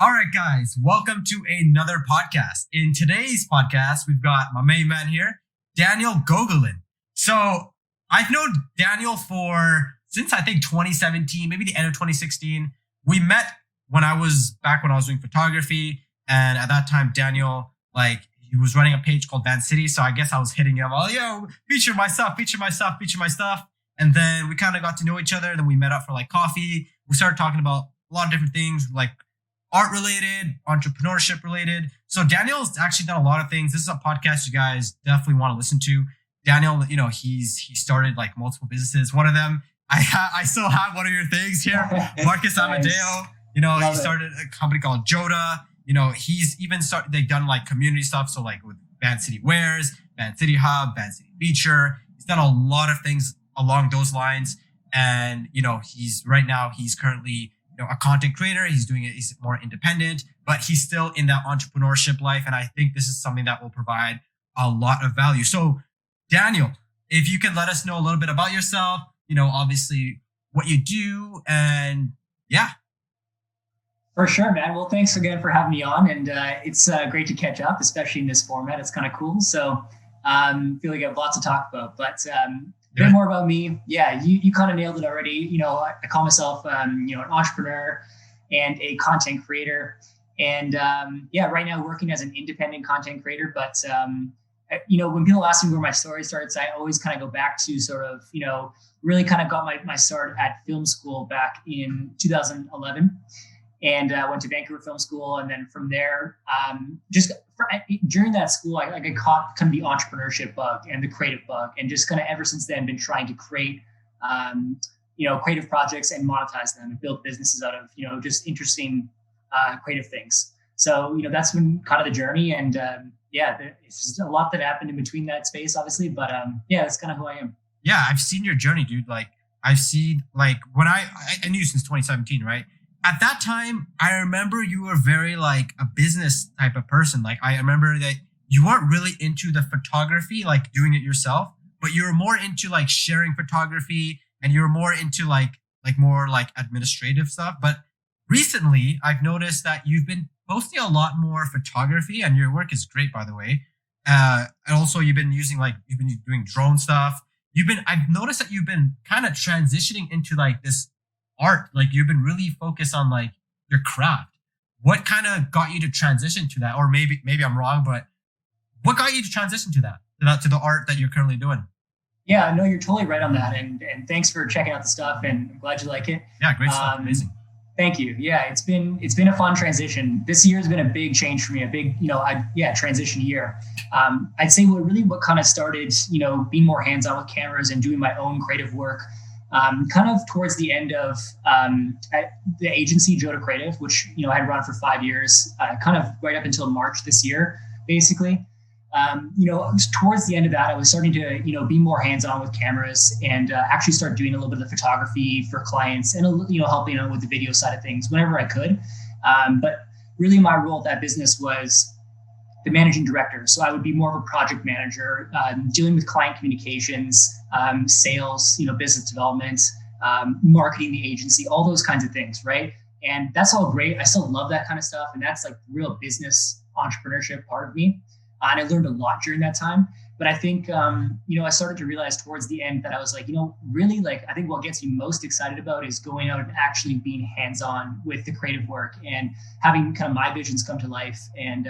All right, guys, welcome to another podcast. In today's podcast, we've got my main man here, Daniel Gogolin. So I've known Daniel for since I think 2017, maybe the end of 2016. We met when I was doing photography, and at that time, Daniel he was running a page called Van City. So I guess I was hitting him, oh, yo, feature my stuff, feature my stuff, feature my stuff. And then we kind of got to know each other. Then we met up for coffee. We started talking about a lot of different things, like art related, entrepreneurship related. So Daniel's actually done a lot of things. This is a podcast you guys definitely want to listen to. Daniel, he started multiple businesses. One of them, I still have one of your things here, Marcus Nice. Amadeo. Love He it. started a company called Joda. He's even they've done community stuff. So with Van City Wares, Van City Hub, Van City Feature. He's done a lot of things along those lines. And, he's currently a content creator. He's more independent, but he's still in that entrepreneurship life. And I think this is something that will provide a lot of value. So Daniel, if you can let us know a little bit about yourself, obviously what you do, and yeah. For sure, man. Well, thanks again for having me on. And it's great to catch up, especially in this format. It's kind of cool. So feel like I have lots to talk about. But a bit more about me. Yeah, you kind of nailed it already. I call myself, an entrepreneur and a content creator. And right now working as an independent content creator. But, when people ask me where my story starts, I always kind of go back to sort of, really kind of got my start at film school back in 2011. And went to Vancouver Film School. And then from there, during that school, I caught kind of the entrepreneurship bug and the creative bug. And just kind of ever since then, been trying to create, creative projects and monetize them and build businesses out of, just interesting creative things. So, that's been kind of the journey. And it's just a lot that happened in between that space, obviously. But that's kind of who I am. Yeah, I've seen your journey, dude. I've seen when I knew you since 2017, right? At that time, I remember you were very a business type of person. I remember that you weren't really into the photography, doing it yourself, but you were more into sharing photography, and you were more into more administrative stuff. But recently, I've noticed that you've been posting a lot more photography, and your work is great, by the way. And also you've been doing drone stuff. I've noticed that you've been kind of transitioning into this art. You've been really focused on your craft. What kind of got you to transition to that? Or maybe I'm wrong, but what got you to transition to the art that you're currently doing? Yeah, no, you're totally right on that. And thanks for checking out the stuff, and I'm glad you like it. Yeah, great stuff. Amazing. Thank you. Yeah, it's been a fun transition. This year has been a big change for me, a big, transition year. I'd say what kind of started, being more hands-on with cameras and doing my own creative work, kind of towards the end of at the agency Joda Creative, which I had run for 5 years, kind of right up until March this year, basically. Towards the end of that, I was starting to be more hands-on with cameras and actually start doing a little bit of the photography for clients and helping out with the video side of things whenever I could. But really, my role at that business was the managing director. So I would be more of a project manager, dealing with client communications, sales, business development, marketing the agency, all those kinds of things, right? And that's all great. I still love that kind of stuff. And that's the real business entrepreneurship part of me. And I learned a lot during that time. But I think, I started to realize towards the end that I was really I think what gets me most excited about is going out and actually being hands-on with the creative work and having kind of my visions come to life, and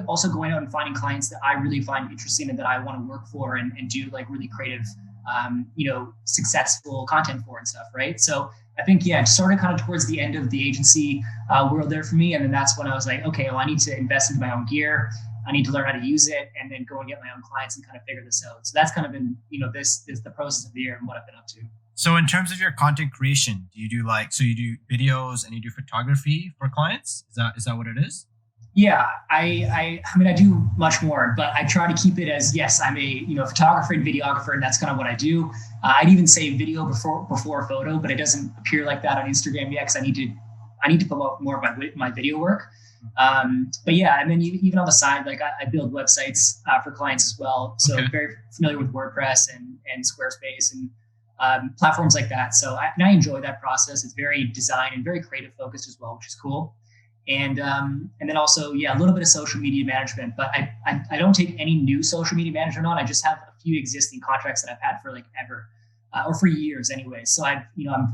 also going out and finding clients that I really find interesting and that I want to work for and do really creative, successful content for and stuff. Right. So I think, it started kind of towards the end of the agency world there for me. And then that's when I was okay, well, I need to invest into my own gear. I need to learn how to use it, and then go and get my own clients and kind of figure this out. So that's kind of been, this is the process of the year and what I've been up to. So in terms of your content creation, do you do so you do videos and you do photography for clients? Is that what it is? Yeah, I do much more, but I try to keep it as, yes, I'm a photographer and videographer, and that's kind of what I do. I'd even say video before photo, but it doesn't appear like that on Instagram yet because I need to promote more of my video work. But yeah, and then even on the side, I build websites for clients as well. So I'm very familiar with WordPress and Squarespace and platforms like that. So I enjoy that process. It's very design and very creative focused as well, which is cool. And then also, yeah, a little bit of social media management, but I don't take any new social media management on. I just have a few existing contracts that I've had for like ever, or for years anyway. So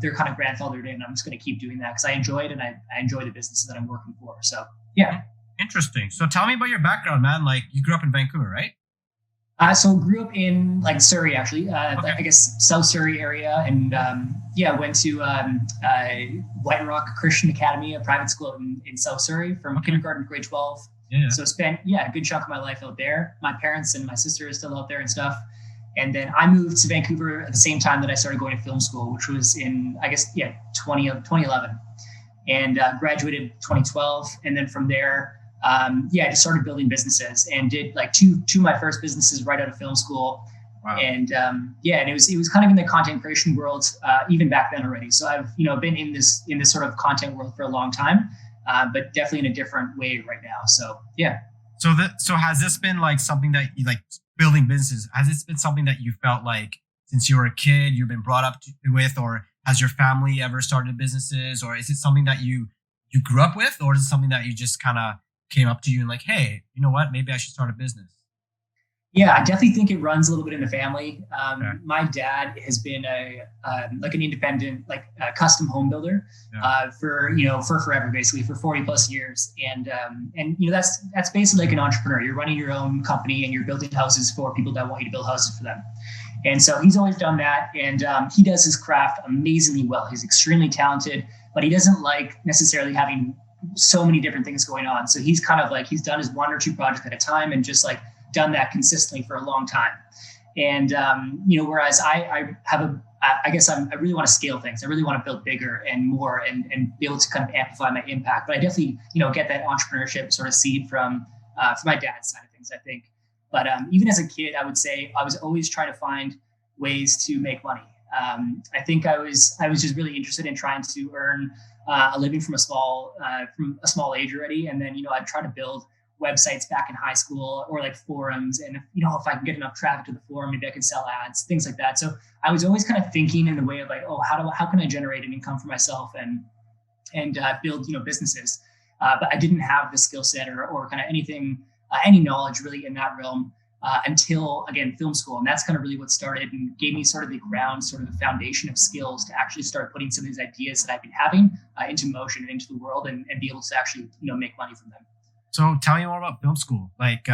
they're kind of grandfathered in. I'm just going to keep doing that because I enjoy it, and I enjoy the businesses that I'm working for. So yeah. Interesting. So tell me about your background, man. Like you grew up in Vancouver, right? So grew up in like Surrey, actually, I guess South Surrey area. And went to White Rock Christian Academy, a private school in South Surrey from kindergarten to grade 12. Yeah. So spent, a good chunk of my life out there. My parents and my sister are still out there and stuff. And then I moved to Vancouver at the same time that I started going to film school, which was in, 2011. And graduated 2012. And then from there, I just started building businesses and did like two of my first businesses right out of film school. Wow. And and it was kind of in the content creation world even back then already. So I've been in this sort of content world for a long time, but definitely in a different way right now. So yeah. So has this been like something that you like building businesses? Has this been something that you felt like since you were a kid you've been brought up with, or has your family ever started businesses, or is it something that you grew up with, or is it something that you just kind of came up to you and like, hey, you know what, maybe I should start a business? Yeah, I definitely think it runs a little bit in the family. My dad has been an independent, custom home builder for forever, basically for 40 plus years. And that's basically like an entrepreneur. You're running your own company and you're building houses for people that want you to build houses for them. And so he's always done that. And he does his craft amazingly well. He's extremely talented, but he doesn't like necessarily having so many different things going on. So he's kind of like, he's done his one or two projects at a time and just like done that consistently for a long time. And, whereas I really want to scale things. I really want to build bigger and more and be able to kind of amplify my impact. But I definitely, get that entrepreneurship sort of seed from my dad's side of things, I think. But even as a kid, I would say I was always trying to find ways to make money. I think I was just really interested in trying to earn a living from a small age already. And then, I'd try to build websites back in high school or like forums. And if I can get enough traffic to the forum, maybe I can sell ads, things like that. So I was always kind of thinking in the way of like, oh, how can I generate an income for myself and build, businesses. But I didn't have the skill set or kind of anything, any knowledge really in that realm until, again, film school. And that's kind of really what started and gave me sort of the ground, sort of the foundation of skills to actually start putting some of these ideas that I've been having into motion and into the world and be able to actually, make money from them. So tell me more about film school. Like,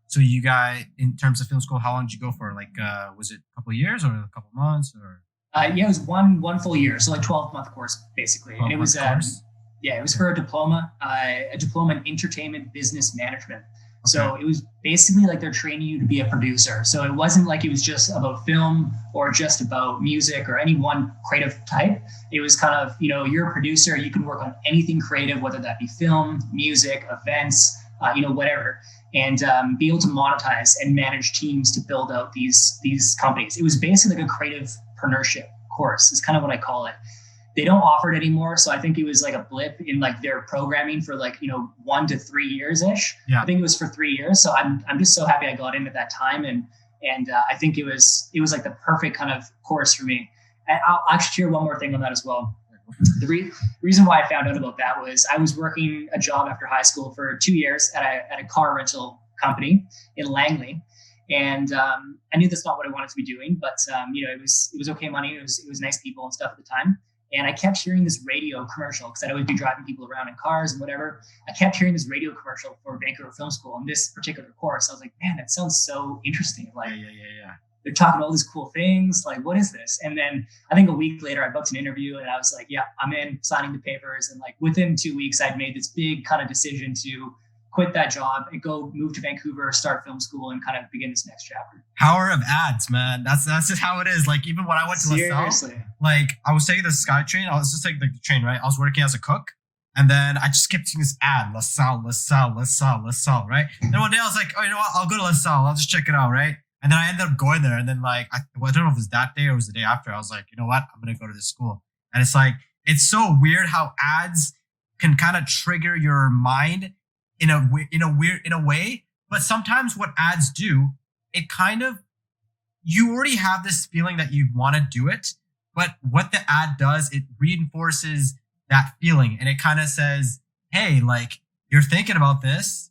so you guys, in terms of film school, how long did you go for? Like, was it a couple of years or a couple of months or? It was one full year. So like 12-month course, basically. And it was, it was for a diploma in entertainment business management. Okay. So it was basically like they're training you to be a producer. So it wasn't like it was just about film or just about music or any one creative type. It was kind of, you're a producer, you can work on anything creative, whether that be film, music, events, whatever, and be able to monetize and manage teams to build out these companies. It was basically like a creative entrepreneurship course is kind of what I call it. They don't offer it anymore. So I think it was like a blip in like their programming for like, 1 to 3 years ish. Yeah. I think it was for 3 years. So I'm just so happy I got in at that time. And I think it was like the perfect kind of course for me. And I'll actually share one more thing on that as well. The reason why I found out about that was I was working a job after high school for 2 years at a car rental company in Langley. And I knew that's not what I wanted to be doing, but it was okay money. It was nice people and stuff at the time. And I kept hearing this radio commercial because I'd always be driving people around in cars and whatever. I kept hearing this radio commercial for Vancouver Film School and this particular course. I was like, man, that sounds so interesting. Like, yeah. They're talking about all these cool things. Like, what is this? And then I think a week later, I booked an interview and I was like, yeah, I'm in, signing the papers. And like within 2 weeks, I'd made this big kind of decision to quit that job and go move to Vancouver, start film school, and kind of begin this next chapter. Power of ads, man. That's just how it is. Like even when I went to LaSalle, like I was taking the SkyTrain. I was just taking the train, right? I was working as a cook. And then I just kept seeing this ad, LaSalle, right? And one day I was like, oh, you know what? I'll go to LaSalle. I'll just check it out, right? And then I ended up going there. And then like, I don't know if it was that day or it was the day after. I was like, you know what? I'm going to go to this school. And it's like, it's so weird how ads can kind of trigger your mind in a way, but sometimes what ads do, it kind of, you already have this feeling that you want to do it, but what the ad does, it reinforces that feeling. And it kind of says, hey, like, you're thinking about this.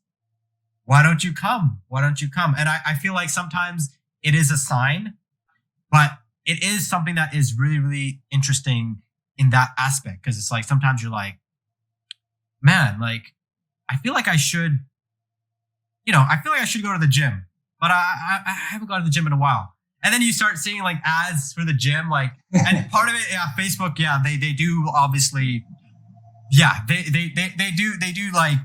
Why don't you come? Why don't you come? And I feel like sometimes it is a sign, but it is something that is really, really interesting in that aspect. Cause it's like, sometimes you're like, man, like, I feel like I should, I feel like I should go to the gym, but I haven't gone to the gym in a while. And then you start seeing like ads for the gym, like, and part of it, yeah, Facebook, yeah, they do obviously, yeah, they do like,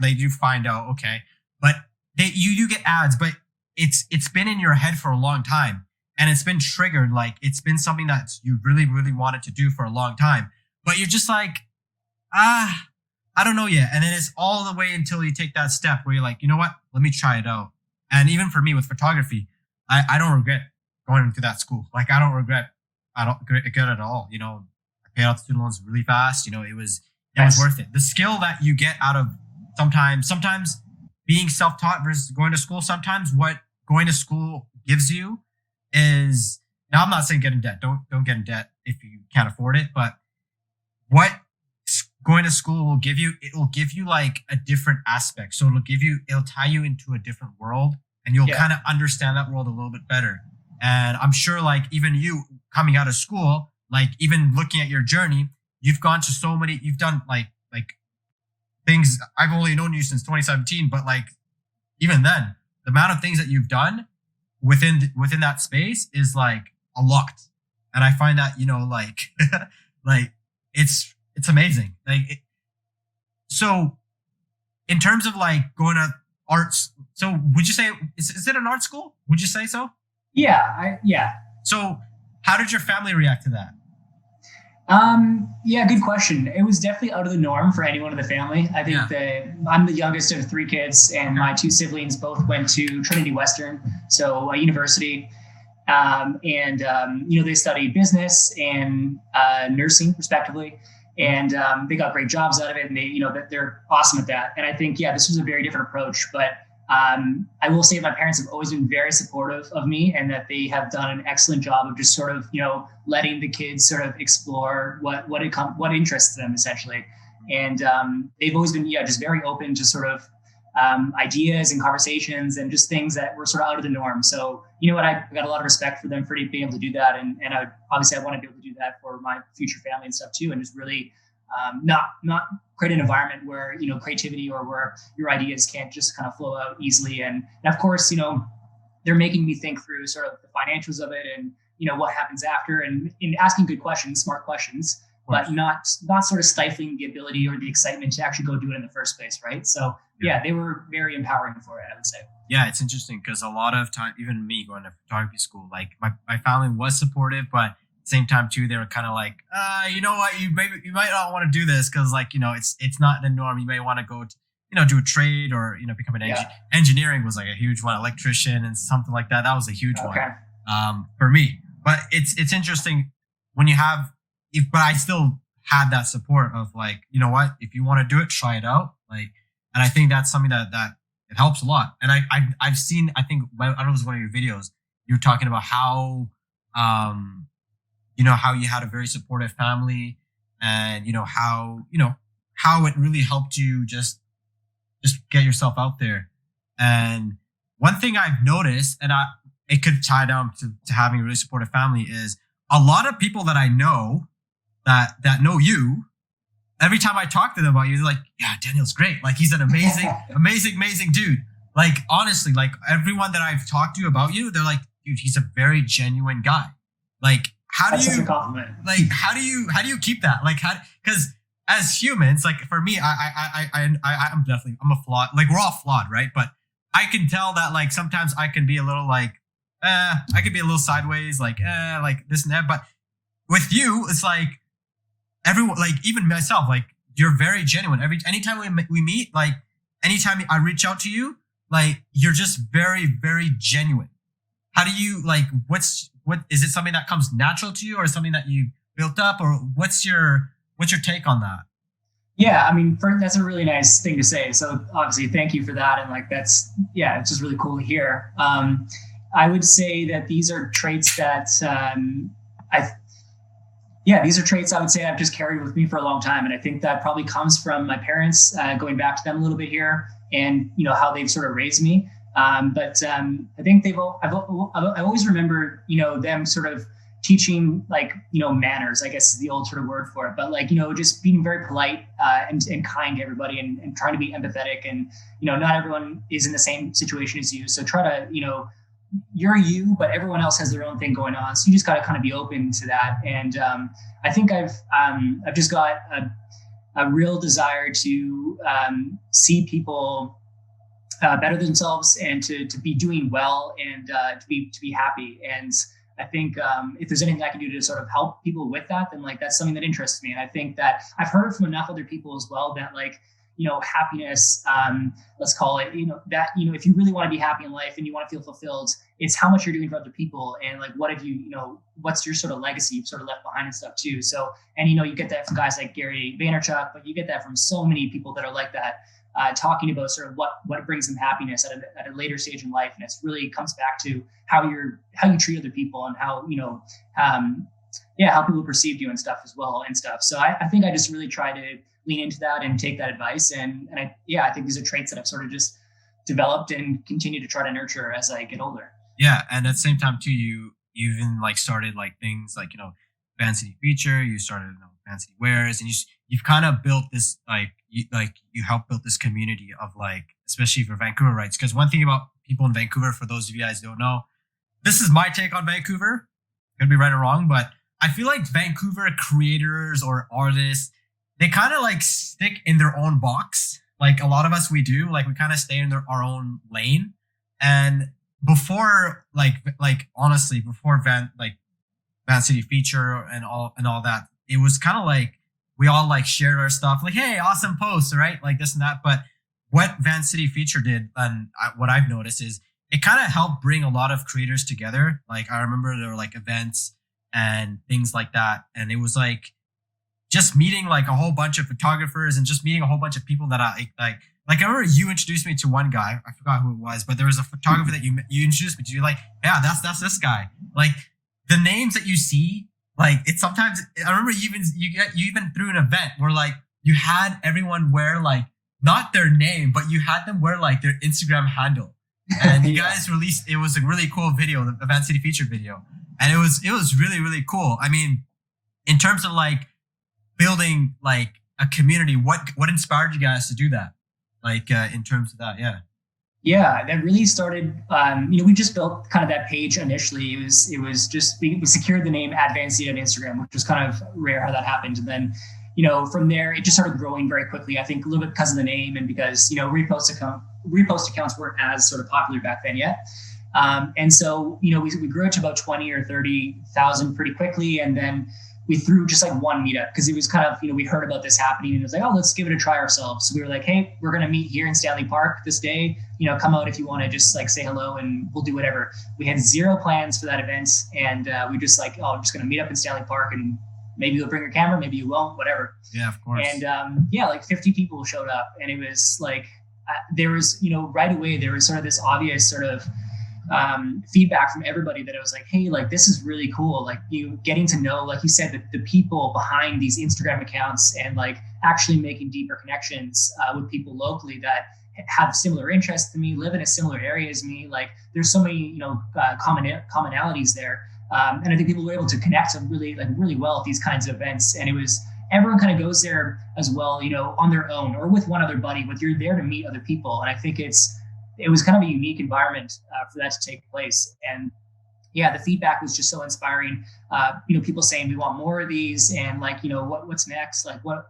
they do find out, okay, but you do get ads, but it's been in your head for a long time, and it's been triggered, like it's been something that you really, really wanted to do for a long time, but you're just like, I don't know yet. And then it's all the way until you take that step where you're like, you know what, let me try it out. And even for me with photography, I don't regret going to that school. Like I don't regret it at all. I paid off student loans really fast. It was worth it. The skill that you get out of sometimes being self-taught versus going to school, sometimes what going to school gives you is, now I'm not saying get in debt. Don't get in debt if you can't afford it, but what going to school will give you, it will give you like a different aspect. So it'll tie you into a different world, and you'll kind of understand that world a little bit better. And I'm sure like even you coming out of school, like even looking at your journey, you've gone to so many, you've done like things. I've only known you since 2017, but like even then, the amount of things that you've done within that space is like a lot. And I find that, like, like it's amazing. Like, so in terms of like going to arts, so would you say, is it an art school? Would you say so? Yeah. Yeah. So how did your family react to that? Yeah, good question. It was definitely out of the norm for anyone in the family. I think that I'm the youngest of 3 kids, and my 2 siblings both went to Trinity Western, so a university. They studied business and nursing respectively. And they got great jobs out of it, and they're awesome at that. And I think, this was a very different approach. But I will say my parents have always been very supportive of me, and that they have done an excellent job of just sort of, letting the kids sort of explore what interests them essentially. And they've always been, just very open to sort of ideas and conversations and just things that were sort of out of the norm. So, I've got a lot of respect for them for being able to do that. And I want to be able to do that for my future family and stuff too. And just really not create an environment where, creativity or where your ideas can't just kind of flow out easily. And of course, they're making me think through sort of the financials of it and, what happens after, and in asking good questions, smart questions, but not sort of stifling the ability or the excitement to actually go do it in the first place. Right. So they were very empowering for it, I would say. Yeah, it's interesting because a lot of time, even me going to photography school, like my family was supportive, but at the same time too, they were kind of like, you know what, you might not want to do this because like, it's not the norm. You may want to go to, do a trade or, become an engineer. Engineering was like a huge one, electrician and something like that. That was a huge one for me. But it's interesting when you have, but I still had that support of like, you know what, if you want to do it, try it out. Like, and I think that's something that it helps a lot. And I've seen, I think, I don't know, it was one of your videos, you were talking about how, how you had a very supportive family, and, how it really helped you just get yourself out there. And one thing I've noticed, and it could tie down to having a really supportive family, is a lot of people that I know that know you, every time I talk to them about you, they're like, yeah, Daniel's great. Like, he's an amazing dude. Like, honestly, like everyone that I've talked to about you, they're like, dude, he's a very genuine guy. Like, That's such a compliment. Like, how do you keep that? Like, because as humans, like for me, I'm a flawed, like we're all flawed, right? But I can tell that like sometimes I can be a little like, I could be a little sideways, like this and that. But with you, it's like everyone, like even myself, like you're very genuine. Anytime we meet, like anytime I reach out to you, like you're just very, very genuine. How do you like? What is it? Something that comes natural to you, or something that you built up, or what's your take on that? Yeah, I mean, that's a really nice thing to say. So obviously, thank you for that. And like, it's just really cool to hear. I would say that these are traits that Yeah, these are traits I would say I've just carried with me for a long time, and I think that probably comes from my parents. Going back to them a little bit here, and how they've sort of raised me. But I think I've always remembered them sort of teaching like manners, I guess is the old sort of word for it, but like just being very polite and kind to everybody, and trying to be empathetic, and not everyone is in the same situation as you, so try to you're you, but everyone else has their own thing going on. So you just got to kind of be open to that. And I think I've just got a real desire to see people better themselves, and to be doing well, and to be happy. And I think if there's anything I can do to sort of help people with that, then like that's something that interests me. And I think that I've heard from enough other people as well that like happiness, let's call it, that, if you really want to be happy in life and you want to feel fulfilled, it's how much you're doing for other people. And like, what have what's your sort of legacy you've sort of left behind and stuff too. So, and, you get that from guys like Gary Vaynerchuk, but you get that from so many people that are like that, talking about sort of what brings them happiness at a later stage in life. And it's really comes back to how you treat other people, and how, how people perceive you and stuff as well and stuff. So I think I just really try to lean into that and take that advice. And I think these are traits that I've sort of just developed and continue to try to nurture as I get older. Yeah. And at the same time too, you even like started like things like, Van City Feature, you started Van City Wares, and you've kind of built this you helped build this community of like, especially for Vancouver rights. Because one thing about people in Vancouver, for those of you guys who don't know, this is my take on Vancouver. Could be right or wrong, but I feel like Vancouver creators or artists, they kind of like stick in their own box. Like a lot of us, we do. Like we kind of stay in our own lane. And before, honestly, before Van City Feature and all that, it was kind of like we all like shared our stuff. Like, hey, awesome posts, right? Like this and that. But what Van City Feature did, and what I've noticed, is it kind of helped bring a lot of creators together. Like I remember there were like events and things like that, and it was like just meeting like a whole bunch of photographers and just meeting a whole bunch of people that I like. Like I remember you introduced me to one guy. I forgot who it was, but there was a photographer that you introduced me to. You're like, yeah, that's this guy. Like the names that you see, like it's sometimes. I remember you even threw an event where like you had everyone wear like not their name, but you had them wear like their Instagram handle, and you guys released. It was a really cool video, the Van City Feature video, and it was really really cool. I mean, in terms of like building like a community, what inspired you guys to do that? Like in terms of that, yeah, that really started. We just built kind of that page initially. It was just we secured the name @Vancity on Instagram, which was kind of rare how that happened. And then from there it just started growing very quickly. I think a little bit because of the name, and because repost accounts weren't as sort of popular back then yet. And so we grew it to about 20 or 30,000 pretty quickly, and then we threw just like one meetup, because it was kind of, we heard about this happening, and it was like, oh, let's give it a try ourselves. So we were like, hey, we're going to meet here in Stanley Park this day, come out if you want to just like say hello, and we'll do whatever. We had zero plans for that event. And we just like, oh, I'm just going to meet up in Stanley Park, and maybe you'll bring your camera, maybe you won't, whatever. Yeah, of course. And like 50 people showed up, and it was like, there was, right away, there was sort of this obvious sort of feedback from everybody that it was like, hey, like this is really cool. Like you getting to know, like you said, the people behind these Instagram accounts, and like actually making deeper connections with people locally that have similar interests to me, live in a similar area as me. Like there's so many, commonalities there. And I think people were able to connect really well at these kinds of events. And it was, everyone kind of goes there as well, on their own or with one other buddy, but you're there to meet other people. And I think it was kind of a unique environment for that to take place. And yeah, the feedback was just so inspiring. People saying we want more of these, and like, what's next? Like what,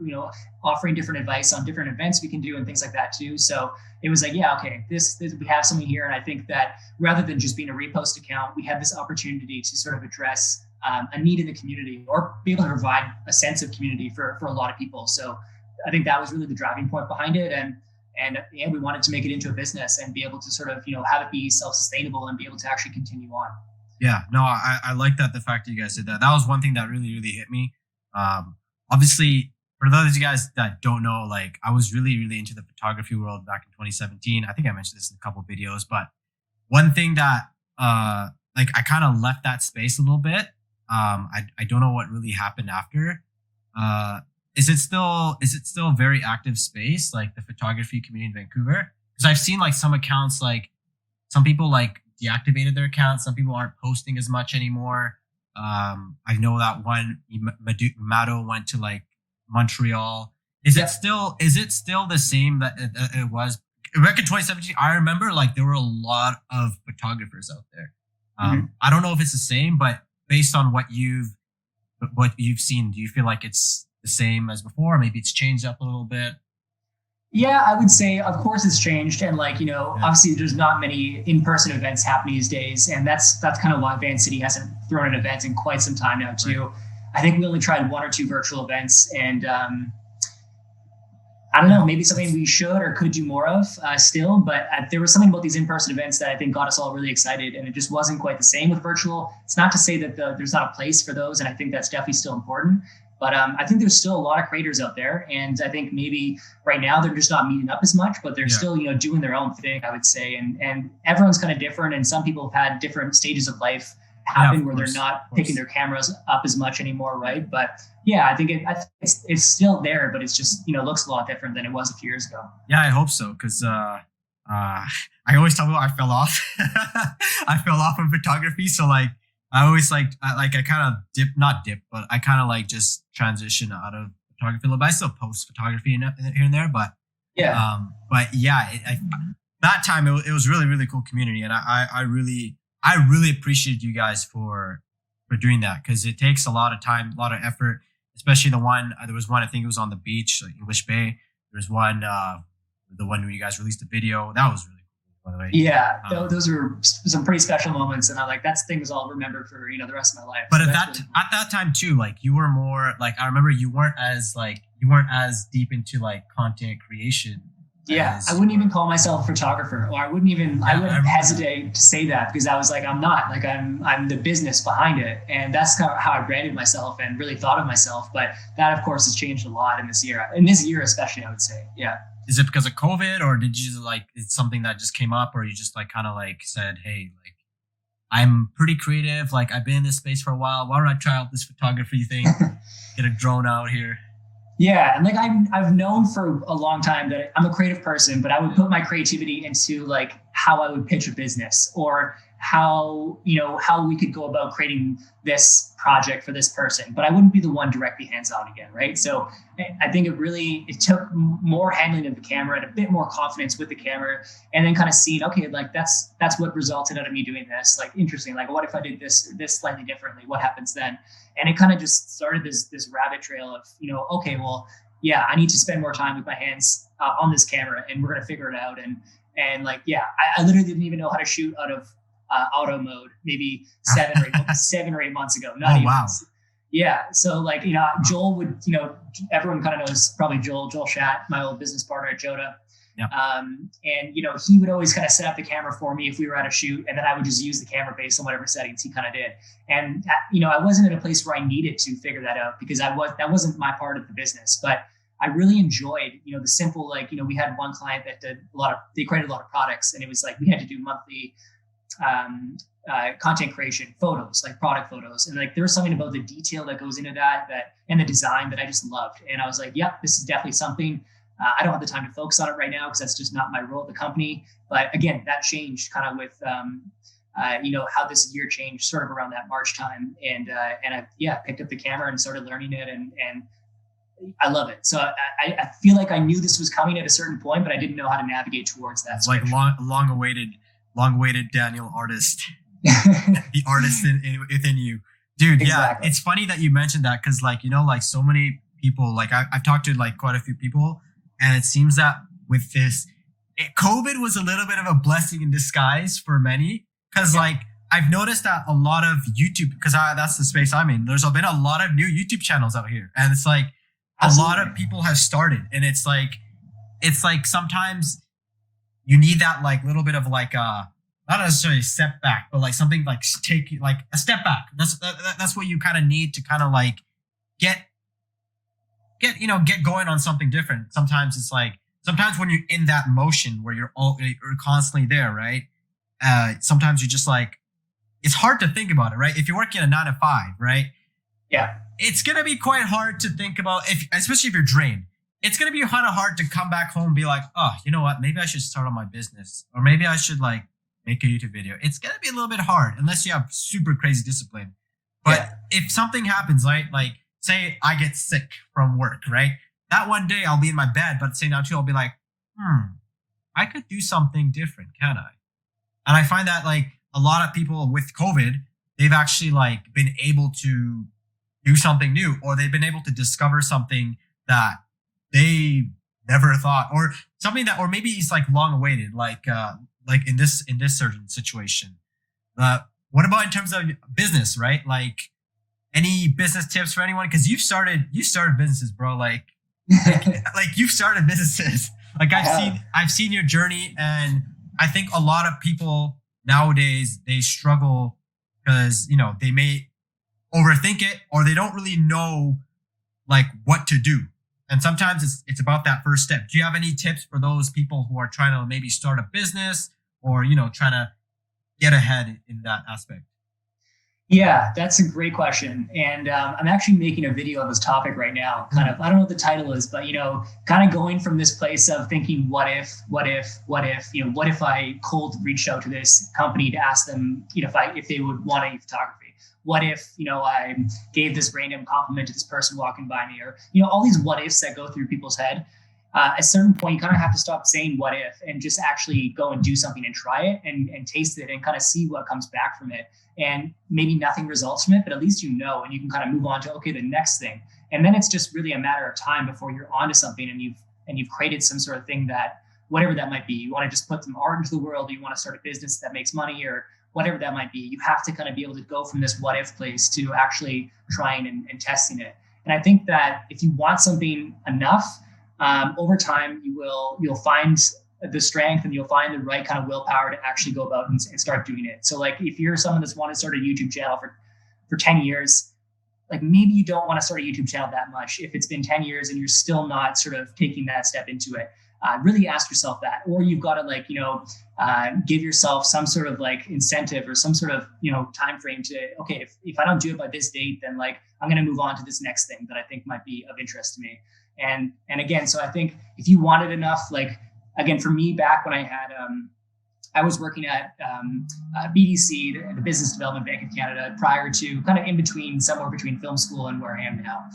offering different advice on different events we can do and things like that too. So it was like, yeah, okay, this we have something here. And I think that rather than just being a repost account, we had this opportunity to sort of address a need in the community, or be able to provide a sense of community for a lot of people. So I think that was really the driving point behind it. And we wanted to make it into a business and be able to sort of, have it be self-sustainable and be able to actually continue on. Yeah, no, I like that. The fact that you guys did that. That was one thing that really, really hit me. Obviously, for those of you guys that don't know, like I was really, really into the photography world back in 2017. I think I mentioned this in a couple of videos, but one thing that, like I kind of left that space a little bit. I don't know what really happened after. Is it still a very active space, like the photography community in Vancouver? Because I've seen like some accounts, like some people like deactivated their accounts. Some people aren't posting as much anymore. I know that one Mado went to like Montreal. Is it still the same that it was back in 2017? I remember like there were a lot of photographers out there. I don't know if it's the same, but based on what you've seen, do you feel like it's the same as before? Maybe it's changed up a little bit. Yeah, I would say, of course, it's changed, and like obviously, there's not many in-person events happening these days, and that's kind of why Van City hasn't thrown an event in quite some time now too. Right. I think we only tried 1 or 2 virtual events, and I don't know, maybe something we should or could do more of still, but there was something about these in-person events that I think got us all really excited, and it just wasn't quite the same with virtual. It's not to say that there's not a place for those, and I think that's definitely still important. But I think there's still a lot of creators out there, and I think maybe right now they're just not meeting up as much, but they're still doing their own thing, I would say. And everyone's kind of different, and some people have had different stages of life happen where they're not picking their cameras up as much anymore, right? But yeah, I think it's still there, but it's just looks a lot different than it was a few years ago. Yeah, I hope so, because I always tell people I fell off. I fell off in photography, so like. I always I kind of not dip, but I kind of like just transition out of photography. But I still post photography here and there. But that time it was really, really cool community, and I really appreciate you guys for doing that, because it takes a lot of time, a lot of effort. Especially there was one I think it was on the beach, like English Bay. There was one the one where you guys released a video that was really. By the way. Yeah, those were some pretty special moments, and that's things I'll remember for the rest of my life. But so at that time too, like you were more like, I remember you weren't as deep into like content creation. Yeah, I wouldn't even call myself a photographer, or I wouldn't hesitate to say that, because I was like, I'm not, like I'm the business behind it, and that's kind of how I branded myself and really thought of myself. But that of course has changed a lot in this year especially, I would say. Yeah. Is it because of COVID, or did you like, it's something that just came up, or you just like kind of like said, hey, like I'm pretty creative, like I've been in this space for a while, why don't I try out this photography thing, get a drone out here? Yeah, and like I've known for a long time that I'm a creative person, but I would put my creativity into like how I would pitch a business, or how we could go about creating this project for this person, but I wouldn't be the one directly hands-on again, right? So I think it took more handling of the camera and a bit more confidence with the camera, and then kind of seeing, okay, like that's what resulted out of me doing this. Like, interesting, like what if I did this slightly differently? What happens then? And it kind of just started this rabbit trail of, okay, well, yeah, I need to spend more time with my hands on this camera, and we're gonna figure it out. And like, yeah, I literally didn't even know how to shoot out of auto mode maybe 7 or 8 months ago. Not even. Wow. Yeah. So like, Joel would, everyone kind of knows probably Joel Schatt, my old business partner at Joda. Yeah. And he would always kind of set up the camera for me if we were at a shoot, and then I would just use the camera based on whatever settings he kind of did. And I wasn't in a place where I needed to figure that out, because that wasn't my part of the business. But I really enjoyed, the simple, like, we had one client that they created a lot of products, and it was like we had to do monthly content creation photos, like product photos, and like there was something about the detail that goes into that and the design that I just loved. And I was like, yep, this is definitely something. I don't have the time to focus on it right now, because that's just not my role at the company. But again, that changed kind of with how this year changed sort of around that March time, and I picked up the camera and started learning it, and I love it. So I feel like I knew this was coming at a certain point, but I didn't know how to navigate towards that. It's like long-awaited Daniel artist, the artist within you, dude. Exactly. Yeah, it's funny that you mentioned that, because like like so many people, like I've talked to like quite a few people, and it seems that with this, COVID was a little bit of a blessing in disguise for many, because like I've noticed that a lot of YouTube, because that's the space I'm in. There's been a lot of new YouTube channels out here, and it's like Absolutely. A lot of people have started, and it's like sometimes you need that like little bit of like not necessarily a step back, but like something like take like a step back. That's what you kind of need to kind of like get going on something different. Sometimes it's like, sometimes when you're in that motion where you're constantly there, right? Sometimes you just like, it's hard to think about it, right? If you're working a 9 to 5, right? Yeah. It's going to be quite hard to think about, especially if you're drained. It's going to be kind of hard to come back home and be like, oh, you know what? Maybe I should start on my business, or maybe I should like make a YouTube video. It's going to be a little bit hard unless you have super crazy discipline. But if something happens, right? Like say I get sick from work, right? That one day I'll be in my bed, but say now too, I'll be like, I could do something different, can I? And I find that like a lot of people with COVID, they've actually like been able to do something new, or they've been able to discover something that they never thought, or something that, or maybe it's like long awaited, like in this certain situation. What about in terms of business, right? Like any business tips for anyone? Because you started businesses, bro. Like you've started businesses. Like I've seen your journey, and I think a lot of people nowadays, they struggle because, you know, they may overthink it, or they don't really know like what to do. And sometimes it's about that first step. Do you have any tips for those people who are trying to maybe start a business, or, you know, trying to get ahead in that aspect? Yeah, that's a great question. And I'm actually making a video on this topic right now. Kind of, I don't know what the title is, but, you know, kind of going from this place of thinking, what if, you know, what if I cold reached out to this company to ask them, you know, if they would want any photography? What if, you know, I gave this random compliment to this person walking by me, or, you know, all these what ifs that go through people's head. At a certain point, you kind of have to stop saying what if and just actually go and do something and try it and taste it and kind of see what comes back from it. And maybe nothing results from it, but at least you know, and you can kind of move on to, okay, the next thing. And then it's just really a matter of time before you're onto something and you've created some sort of thing that, whatever that might be, you want to just put some art into the world, or you want to start a business that makes money, or whatever that might be. You have to kind of be able to go from this what if place to actually trying and testing it. And I think that if you want something enough, over time, you'll find the strength and you'll find the right kind of willpower to actually go about and start doing it. So like if you're someone that's wanted to start a YouTube channel for 10 years, like maybe you don't want to start a YouTube channel that much. If it's been 10 years and you're still not sort of taking that step into it, really ask yourself that. Or you've got to like, you know, give yourself some sort of like incentive or some sort of, you know, time frame to, okay, if I don't do it by this date, then like I'm going to move on to this next thing that I think might be of interest to me. And again, so I think if you wanted enough, like, again, for me, back when I had, I was working at BDC, the Business Development Bank of Canada, prior to kind of in between, somewhere between film school and where I am now.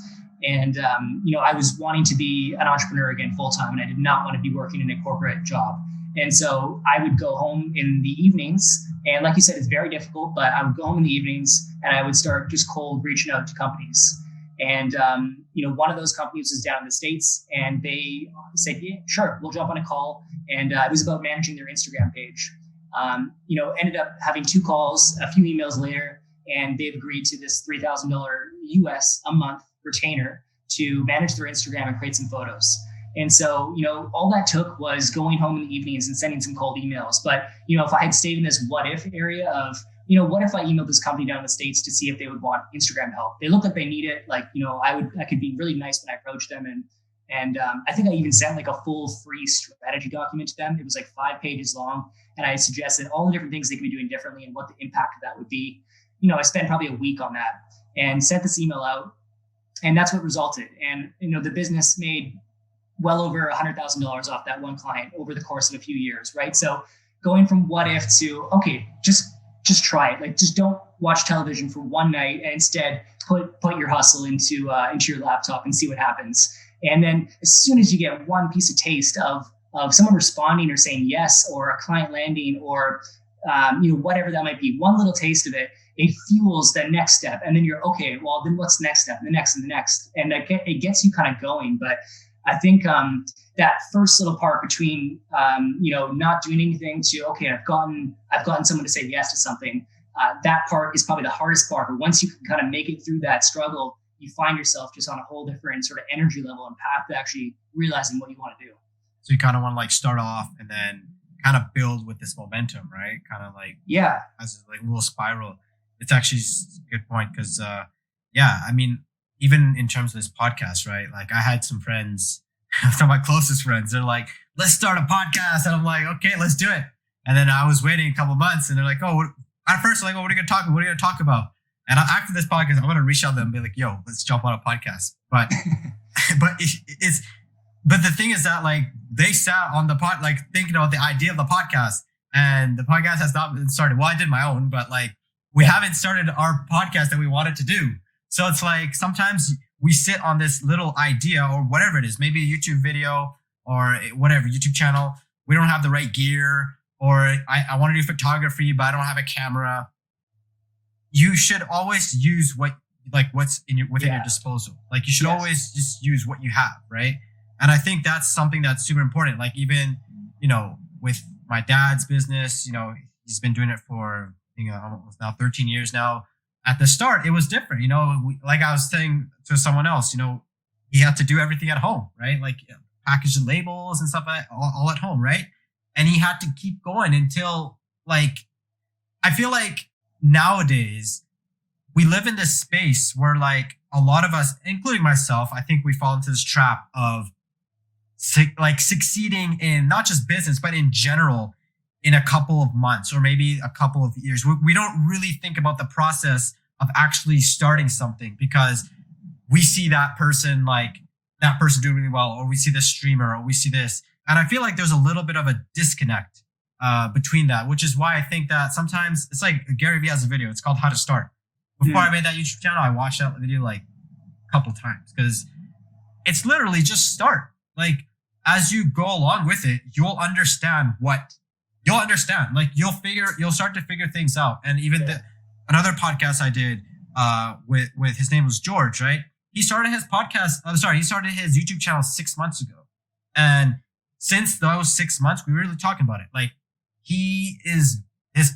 And, you know, I was wanting to be an entrepreneur again full-time, and I did not want to be working in a corporate job. And so I would go home in the evenings, and like you said, it's very difficult, but I would go home in the evenings and I would start just cold reaching out to companies. And, you know, one of those companies was down in the States, and they said, yeah, sure, we'll jump on a call. And it was about managing their Instagram page. You know, ended up having 2 calls, a few emails later, and they've agreed to this $3,000 US a month retainer to manage their Instagram and create some photos. And so, you know, all that took was going home in the evenings and sending some cold emails. But, you know, if I had stayed in this what if area of, you know, what if I emailed this company down in the States to see if they would want Instagram help? They look like they need it. Like, you know, I could be really nice when I approach them. And I think I even sent like a full free strategy document to them. It was like 5 pages long. And I suggested all the different things they could be doing differently and what the impact of that would be. You know, I spent probably a week on that and sent this email out. And that's what resulted. And, you know, the business made well over $100,000 off that one client over the course of a few years, right? So going from what if to, okay, just try it. Like, just don't watch television for one night, and instead put your hustle into your laptop and see what happens. And then as soon as you get one piece of taste of someone responding or saying yes, or a client landing, or you know, whatever that might be, one little taste of it, it fuels the next step. And then you're, okay, well, then what's the next step? And the next and the next. And it gets you kind of going. But I think that first little part between, you know, not doing anything to, okay, I've gotten someone to say yes to something. That part is probably the hardest part. But once you can kind of make it through that struggle, you find yourself just on a whole different sort of energy level and path to actually realizing what you want to do. So you kind of want to like start off and then kind of build with this momentum, right? Kind of like, yeah, as like a little spiral. It's actually a good point because, yeah, I mean, even in terms of this podcast, right? Like I had some friends, some of my closest friends, they're like, let's start a podcast. And I'm like, okay, let's do it. And then I was waiting a couple of months and they're like, oh, at first, like, oh, what are you gonna talk about? And after this podcast, I'm gonna reach out to them and be like, yo, let's jump on a podcast. But but the thing is that like they sat on the pod, like thinking about the idea of the podcast, and the podcast has not been started. Well, I did my own, but like we haven't started our podcast that we wanted to do. So it's like sometimes we sit on this little idea or whatever it is, maybe a YouTube video or whatever, YouTube channel. We don't have the right gear, or I want to do photography, but I don't have a camera. You should always use what's within your disposal. Like you should always just use what you have, right? And I think that's something that's super important. Like even, with my dad's business, he's been doing it for, almost now 13 years now. At the start, it was different, like I was saying to someone else, he had to do everything at home, right? Like package the labels and stuff all at home, right? And he had to keep going until like, I feel like nowadays we live in this space where like a lot of us, including myself, I think we fall into this trap of succeeding in not just business, but in general in a couple of months or maybe a couple of years. We don't really think about the process of actually starting something because we see that person doing really well, or we see this streamer, or we see this. And I feel like there's a little bit of a disconnect between that, which is why I think that sometimes it's like Gary Vee has a video. It's called How to Start. Before I made that YouTube channel, I watched that video like a couple times because it's literally just start. Like as you go along with it, you'll understand. Like you'll start to figure things out. And even another podcast I did with his name was George, right? He started his he started his YouTube channel 6 months ago. And since those 6 months, we were really talking about it. Like his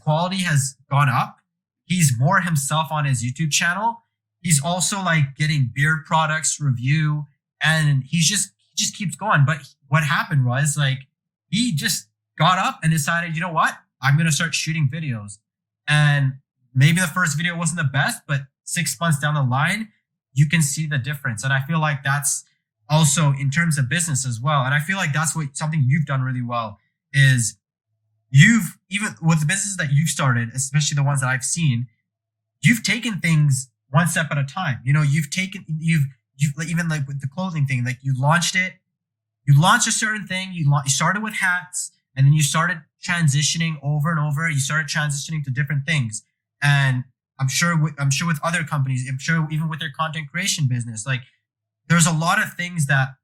quality has gone up. He's more himself on his YouTube channel. He's also like getting beard products review, and he just keeps going. But what happened was like he just got up and decided, you know what? I'm going to start shooting videos. And maybe the first video wasn't the best, but 6 months down the line, you can see the difference. And I feel like that's also in terms of business as well. And I feel like that's something you've done really well is you've, even with the businesses that you've started, especially the ones that I've seen, you've taken things one step at a time. You've even like with the clothing thing, like you launched a certain thing. You started with hats, and then you started transitioning over and over. You started transitioning to different things. And I'm sure with other companies, I'm sure even with their content creation business, like there's a lot of things that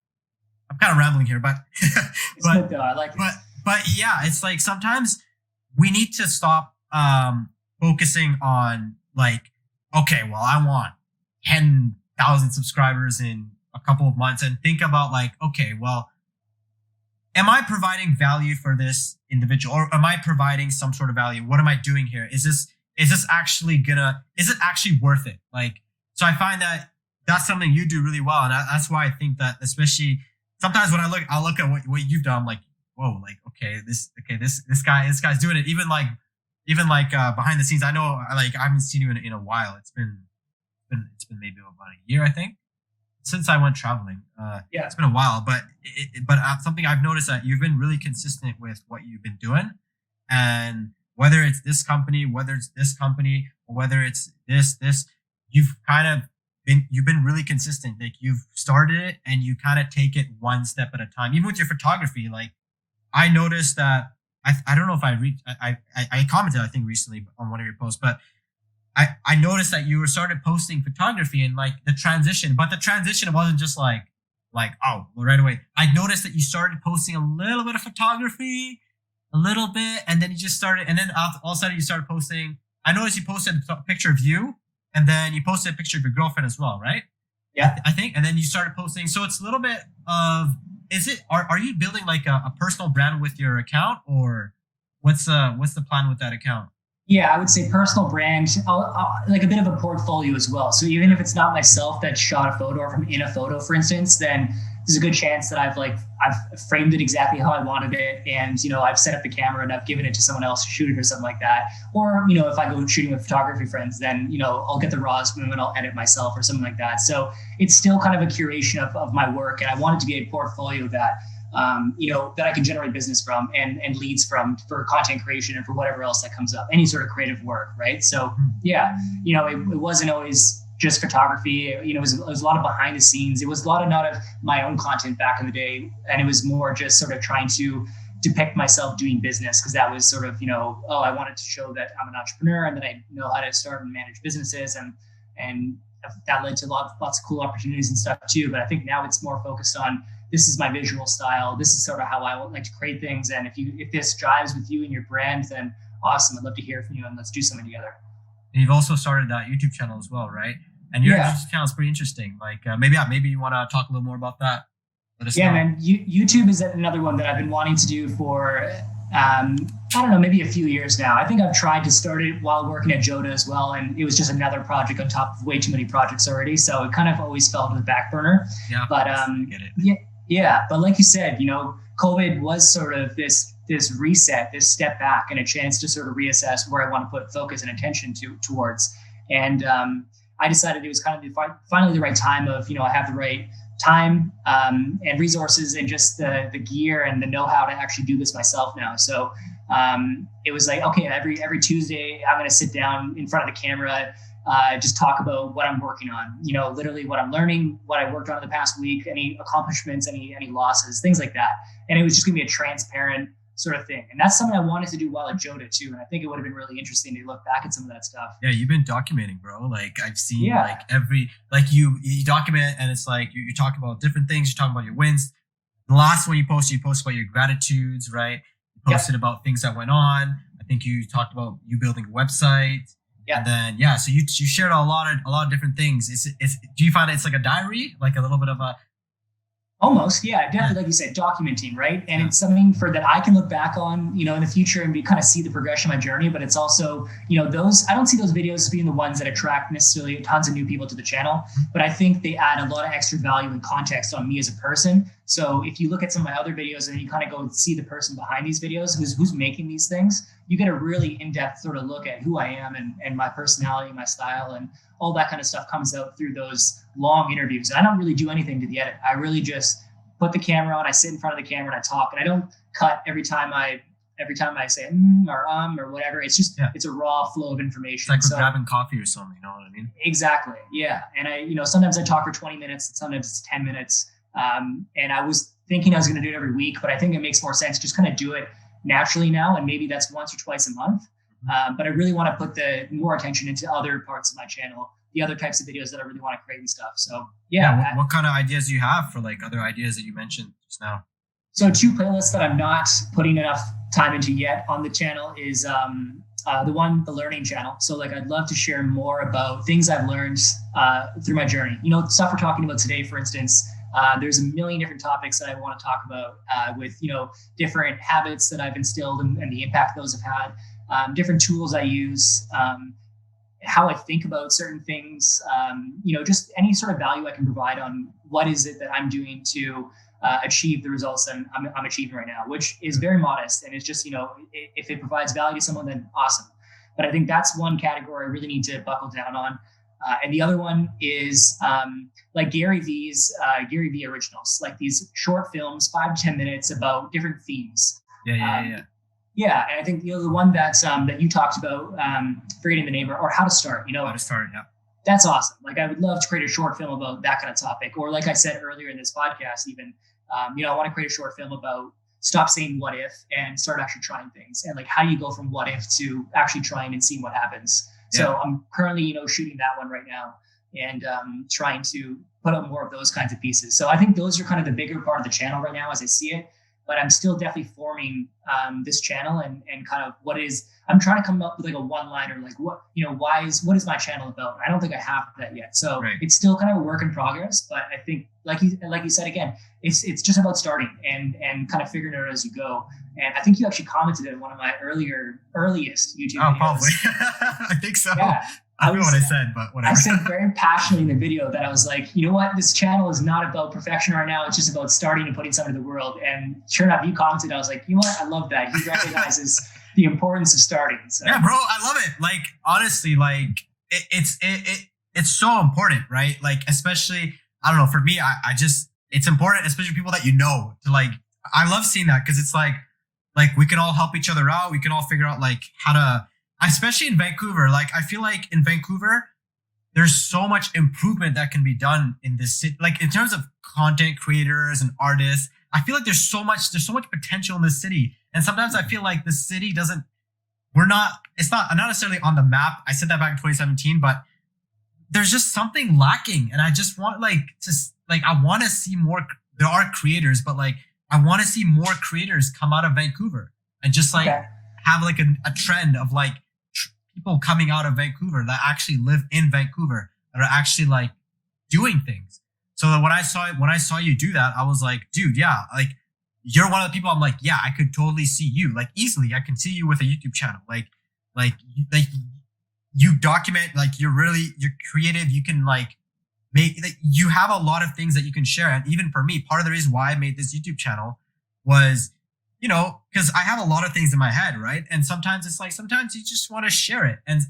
I'm kind of rambling here, but it's good though. I like it. But yeah, it's like sometimes we need to stop focusing on like, okay, well, I want 10,000 subscribers in a couple of months, and think about like, okay, well, am I providing value for this individual, or am I providing some sort of value? What am I doing here? Is it actually worth it? Like, so I find that that's something you do really well. And that's why I think that, especially sometimes when I'll look at what you've done, I'm like, whoa, like, this guy's doing it. Even like behind the scenes, I know, like, I haven't seen you in a while. It's been maybe about a year, I think, since I went traveling. It's been a while, but something I've noticed that you've been really consistent with what you've been doing. And whether it's this company, or whether it's this, you've been really consistent. Like you've started it and you kind of take it one step at a time. Even with your photography, like I noticed that I don't know if I commented, I think recently on one of your posts, but I noticed that you started posting photography and like the transition, but the transition wasn't just like, oh, well, right away. I noticed that you started posting a little bit of photography, a little bit, and then you just started, and then all of a sudden you started posting. I noticed you posted a picture of you, and then you posted a picture of your girlfriend as well, right? Yeah, I think, and then you started posting. So it's a little bit of, are you building like a personal brand with your account, or what's the plan with that account? Yeah, I would say personal brand, like a bit of a portfolio as well. So even if it's not myself that shot a photo, or if I'm in a photo, for instance, then there's a good chance that I've framed it exactly how I wanted it. And, I've set up the camera and I've given it to someone else to shoot it or something like that. Or, if I go shooting with photography friends, then, I'll get the raws and I'll edit myself or something like that. So it's still kind of a curation of my work. And I want it to be a portfolio that that I can generate business from and leads from for content creation and for whatever else that comes up, any sort of creative work, right? So yeah, it wasn't always just photography. It was a lot of behind the scenes. It was a lot of my own content back in the day, and it was more just sort of trying to depict myself doing business, because that was sort of I wanted to show that I'm an entrepreneur and that I know how to start and manage businesses, and that led to lots of cool opportunities and stuff too. But I think now it's more focused on, this is my visual style, this is sort of how I would like to create things, and if this jives with you and your brand, then awesome, I'd love to hear from you and let's do something together. And you've also started that YouTube channel as well, right? And your YouTube channel is pretty interesting. Like maybe you want to talk a little more about that. Let us know. Man, YouTube is another one that I've been wanting to do for I don't know, maybe a few years now. I think I've tried to start it while working at Joda as well, and it was just another project on top of way too many projects already. So it kind of always fell to the back burner. Yeah, but get it. Yeah. But like you said, COVID was sort of this reset, this step back, and a chance to sort of reassess where I want to put focus and attention towards. And I decided it was kind of finally the right time of, I have the right time and resources and just the gear and the know-how to actually do this myself now. So it was like, okay, every Tuesday I'm going to sit down in front of the camera, just talk about what I'm working on, literally what I'm learning, what I worked on in the past week, any accomplishments, any losses, things like that. And it was just going to be a transparent sort of thing. And that's something I wanted to do while at Joda too. And I think it would have been really interesting to look back at some of that stuff. Yeah, you've been documenting, bro. Like I've seen you document, and it's like you talk about different things. You talk about your wins. The last one you posted about your gratitudes, right? You posted about things that went on. I think you talked about you building a website. Yeah. And then so you shared a lot of different things. Do you find it's like a diary, like a little bit of a almost, yeah, definitely, like you said, documenting, right? And it's something that I can look back on, in the future and kind of see the progression of my journey. But it's also, those, I don't see those videos as being the ones that attract necessarily tons of new people to the channel, but I think they add a lot of extra value and context on me as a person. So if you look at some of my other videos and you kind of go see the person behind these videos, who's making these things, you get a really in-depth sort of look at who I am and my personality, my style, and all that kind of stuff comes out through those long interviews. And I don't really do anything to the edit. I really just put the camera on, I sit in front of the camera and I talk, and I don't cut every time I say or whatever. It's just, it's a raw flow of information. It's like we're grabbing coffee or something, you know what I mean? Exactly. Yeah. And I, sometimes I talk for 20 minutes, and sometimes it's 10 minutes. And I was thinking I was going to do it every week, but I think it makes more sense just kind of do it naturally now. And maybe that's once or twice a month. But I really want to put the more attention into other parts of my channel, the other types of videos that I really want to create and stuff. So what kind of ideas do you have for like other ideas that you mentioned just now? So 2 playlists that I'm not putting enough time into yet on the channel is the learning channel. So like, I'd love to share more about things I've learned through my journey. Stuff we're talking about today, for instance. There's a million different topics that I want to talk about with, different habits that I've instilled and the impact those have had, different tools I use, how I think about certain things, just any sort of value I can provide on what is it that I'm doing to achieve the results that I'm achieving right now, which is very modest. And it's just, if it provides value to someone, then awesome. But I think that's one category I really need to buckle down on. And the other one is like Gary V originals, like these short films, 5 to 10 minutes about different themes. Yeah, and I think the one that you talked about, forgetting the name, or how to start. How to start, yeah. That's awesome. Like, I would love to create a short film about that kind of topic. Or like I said earlier in this podcast, even, I want to create a short film about stop saying what if and start actually trying things. And like, how do you go from what if to actually trying and seeing what happens? Yeah. So I'm currently, shooting that one right now and trying to put up more of those kinds of pieces. So I think those are kind of the bigger part of the channel right now as I see it. But I'm still definitely forming this channel and kind of what is, I'm trying to come up with like a one-liner, like what is my channel about? I don't think I have that yet. So It's still kind of a work in progress, but I think like you said, again, it's just about starting and kind of figuring it out as you go. And I think you actually commented in one of my earliest YouTube videos. Oh, probably. I think so. Yeah. I don't know what I said, but whatever. I said very passionately in the video that I was like, you know what? This channel is not about perfection right now. It's just about starting and putting something in the world. And sure enough, you commented. I was like, you know what? I love that. He recognizes the importance of starting. So. Yeah, bro, I love it. Like, honestly, like it's so important, right? Like, especially, I don't know, for me, I just, it's important, especially people that to like I love seeing that because it's like we can all help each other out. We can all figure out like how to, especially in Vancouver. Like I feel like in Vancouver, there's so much improvement that can be done in this city. Like in terms of content creators and artists, I feel like there's so much potential in this city. And sometimes I feel like the city it's not necessarily on the map. I said that back in 2017, but there's just something lacking. And I just want I want to see more. There are creators, but like, I want to see more creators come out of Vancouver and just like have like a trend of like people coming out of Vancouver that actually live in Vancouver that are actually like doing things. So that when I saw you do that, I was like, dude, yeah, like you're one of the people. I'm like, yeah, I could totally see you. Like easily, I can see you with a YouTube channel. Like you document. Like you're creative. You can like you have a lot of things that you can share. And even for me, part of the reason why I made this YouTube channel was, you know, because I have a lot of things in my head, right? And sometimes it's like sometimes you just want to share it. And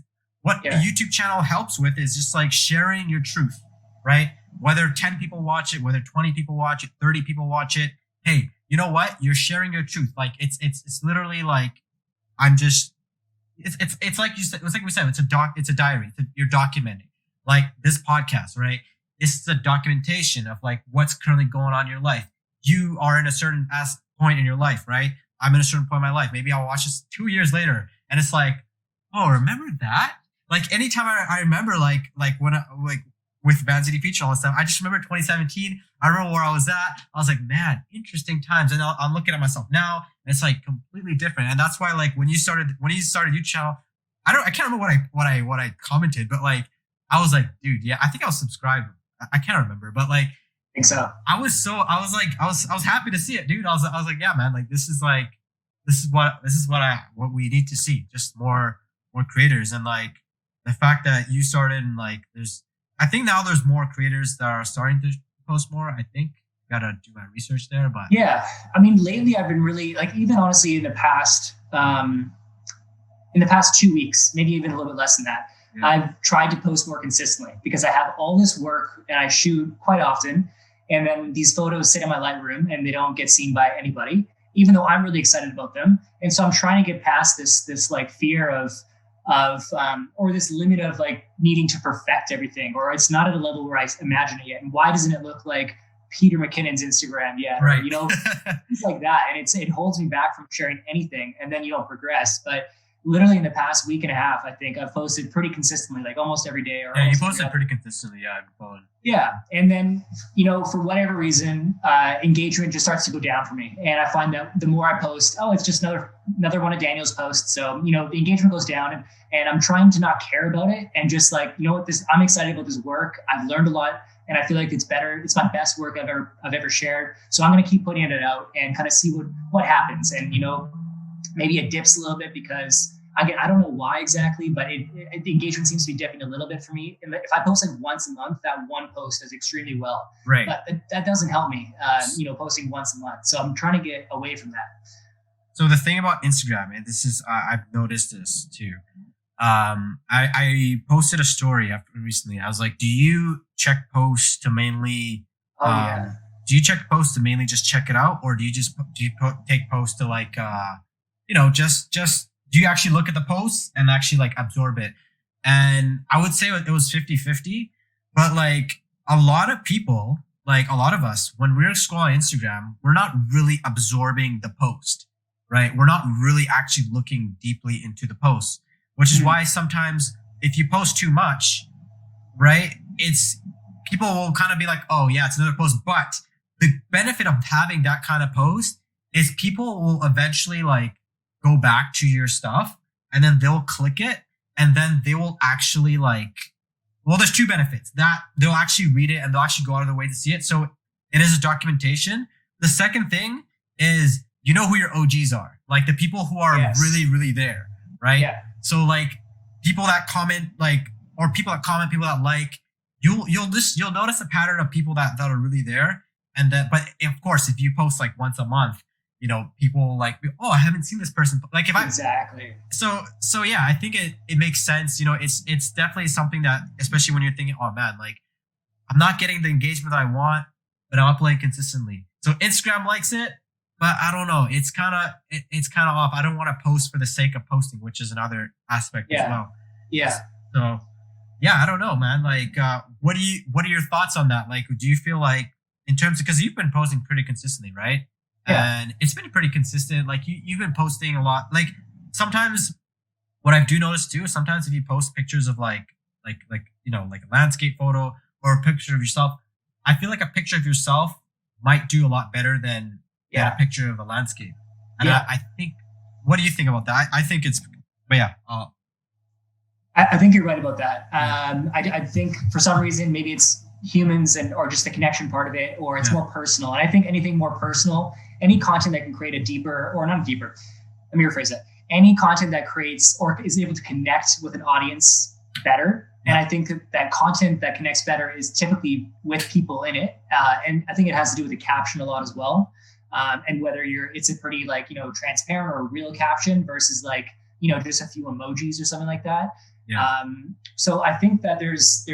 what a YouTube channel helps with is just like sharing your truth, right? Whether 10 people watch it, whether 20 people watch it, 30 people watch it. Hey, you know what? You're sharing your truth. Like it's literally like it's like you said. It's like we said. It's a diary. You're documenting. Like this podcast, right? It's the documentation of like what's currently going on in your life. You are in a certain point in your life, right? I'm in a certain point in my life. Maybe I'll watch this 2 years later, and it's like, oh, remember that? Like anytime I remember, like when with Van City Feature and all that stuff, I just remember 2017. I remember where I was at. I was like, man, interesting times. And I'm looking at myself now, and it's like completely different. And that's why, like, when you started your channel, I can't remember what I commented, but like, I was like, dude, yeah, I think I was subscribed. I can't remember, but like, I think so. I was happy to see it, dude. I was like, yeah, man, like this is what we need to see. Just more creators. And like the fact that you started and like I think now there's more creators that are starting to post more. I think gotta do my research there, but yeah, I mean, lately I've been really like, even honestly in the past 2 weeks, maybe even a little bit less than that. Yeah. I've tried to post more consistently because I have all this work and I shoot quite often. And then these photos sit in my Lightroom and they don't get seen by anybody, even though I'm really excited about them. And so I'm trying to get past this like fear of or this limit of like needing to perfect everything, or it's not at a level where I imagine it yet. And why doesn't it look like Peter McKinnon's Instagram yet? Right. Or, you know, things like that. And it holds me back from sharing anything. And then you don't progress. But literally in the past week and a half, I think I've posted pretty consistently, like almost every day. Yeah, you posted pretty consistently. Yeah, I've been following. Yeah. And then, you know, for whatever reason, engagement just starts to go down for me. And I find that the more I post, it's just another one of Daniel's posts. So, you know, the engagement goes down and I'm trying to not care about it. And just like, you know what, I'm excited about this work. I've learned a lot and I feel like it's better. It's my best work I've ever shared. So I'm going to keep putting it out and kind of see what happens. And, you know, maybe it dips a little bit because I don't know why exactly, but the engagement seems to be dipping a little bit for me. And if I post like once a month, that one post does extremely well. Right. But that doesn't help me, you know, posting once a month. So I'm trying to get away from that. So the thing about Instagram, and this is, I've noticed this too. I posted a story recently. I was like, do you check posts to mainly, do you check posts to mainly just check it out? Or do you take posts to like, you know, just do you actually look at the posts and actually like absorb it? And I would say it was 50-50, but like a lot of people, like a lot of us, when we're scrolling Instagram, we're not really absorbing the post, right? We're not really actually looking deeply into the post, which is why sometimes if you post too much, right, people will kind of be like, oh yeah, it's another post. But the benefit of having that kind of post is people will eventually like go back to your stuff and then they'll click it and then they will actually like, well, there's two benefits: that they'll actually read it and they'll actually go out of their way to see it. So it is a documentation. The second thing is, you know who your OGs are, like the people who are really, really there, right? Yeah. So like people that comment, like, or people that comment, people that like, you'll notice a pattern of people that are really there. And then, but of course, if you post like once a month, you know, people like, oh, I haven't seen this person. Like if exactly. So yeah, I think it makes sense. You know, it's definitely something that, especially when you're thinking, oh man, like I'm not getting the engagement that I want, but I'm uploading consistently. So Instagram likes it, but I don't know. It's kind of off. I don't want to post for the sake of posting, which is another aspect as well. Yeah. So yeah, I don't know, man. Like, what are your thoughts on that? Like, do you feel like in terms of, because you've been posting pretty consistently, right? Yeah. And it's been pretty consistent. Like you've been posting a lot. Like sometimes what I do notice too, sometimes if you post pictures of like like a landscape photo or a picture of yourself, I feel like a picture of yourself might do a lot better than a picture of a landscape. And I think, what do you think about that? I think it's, but yeah. I think you're right about that. I think for some reason, maybe it's humans or just the connection part of it, or it's more personal. And I think anything more personal, any content that can create a deeper, or not deeper, let me rephrase that. Any content that creates or is able to connect with an audience better. And I think that content that connects better is typically with people in it. And I think it has to do with the caption a lot as well. And whether it's a pretty transparent or real caption versus just a few emojis or something like that. Yeah. So I think that there's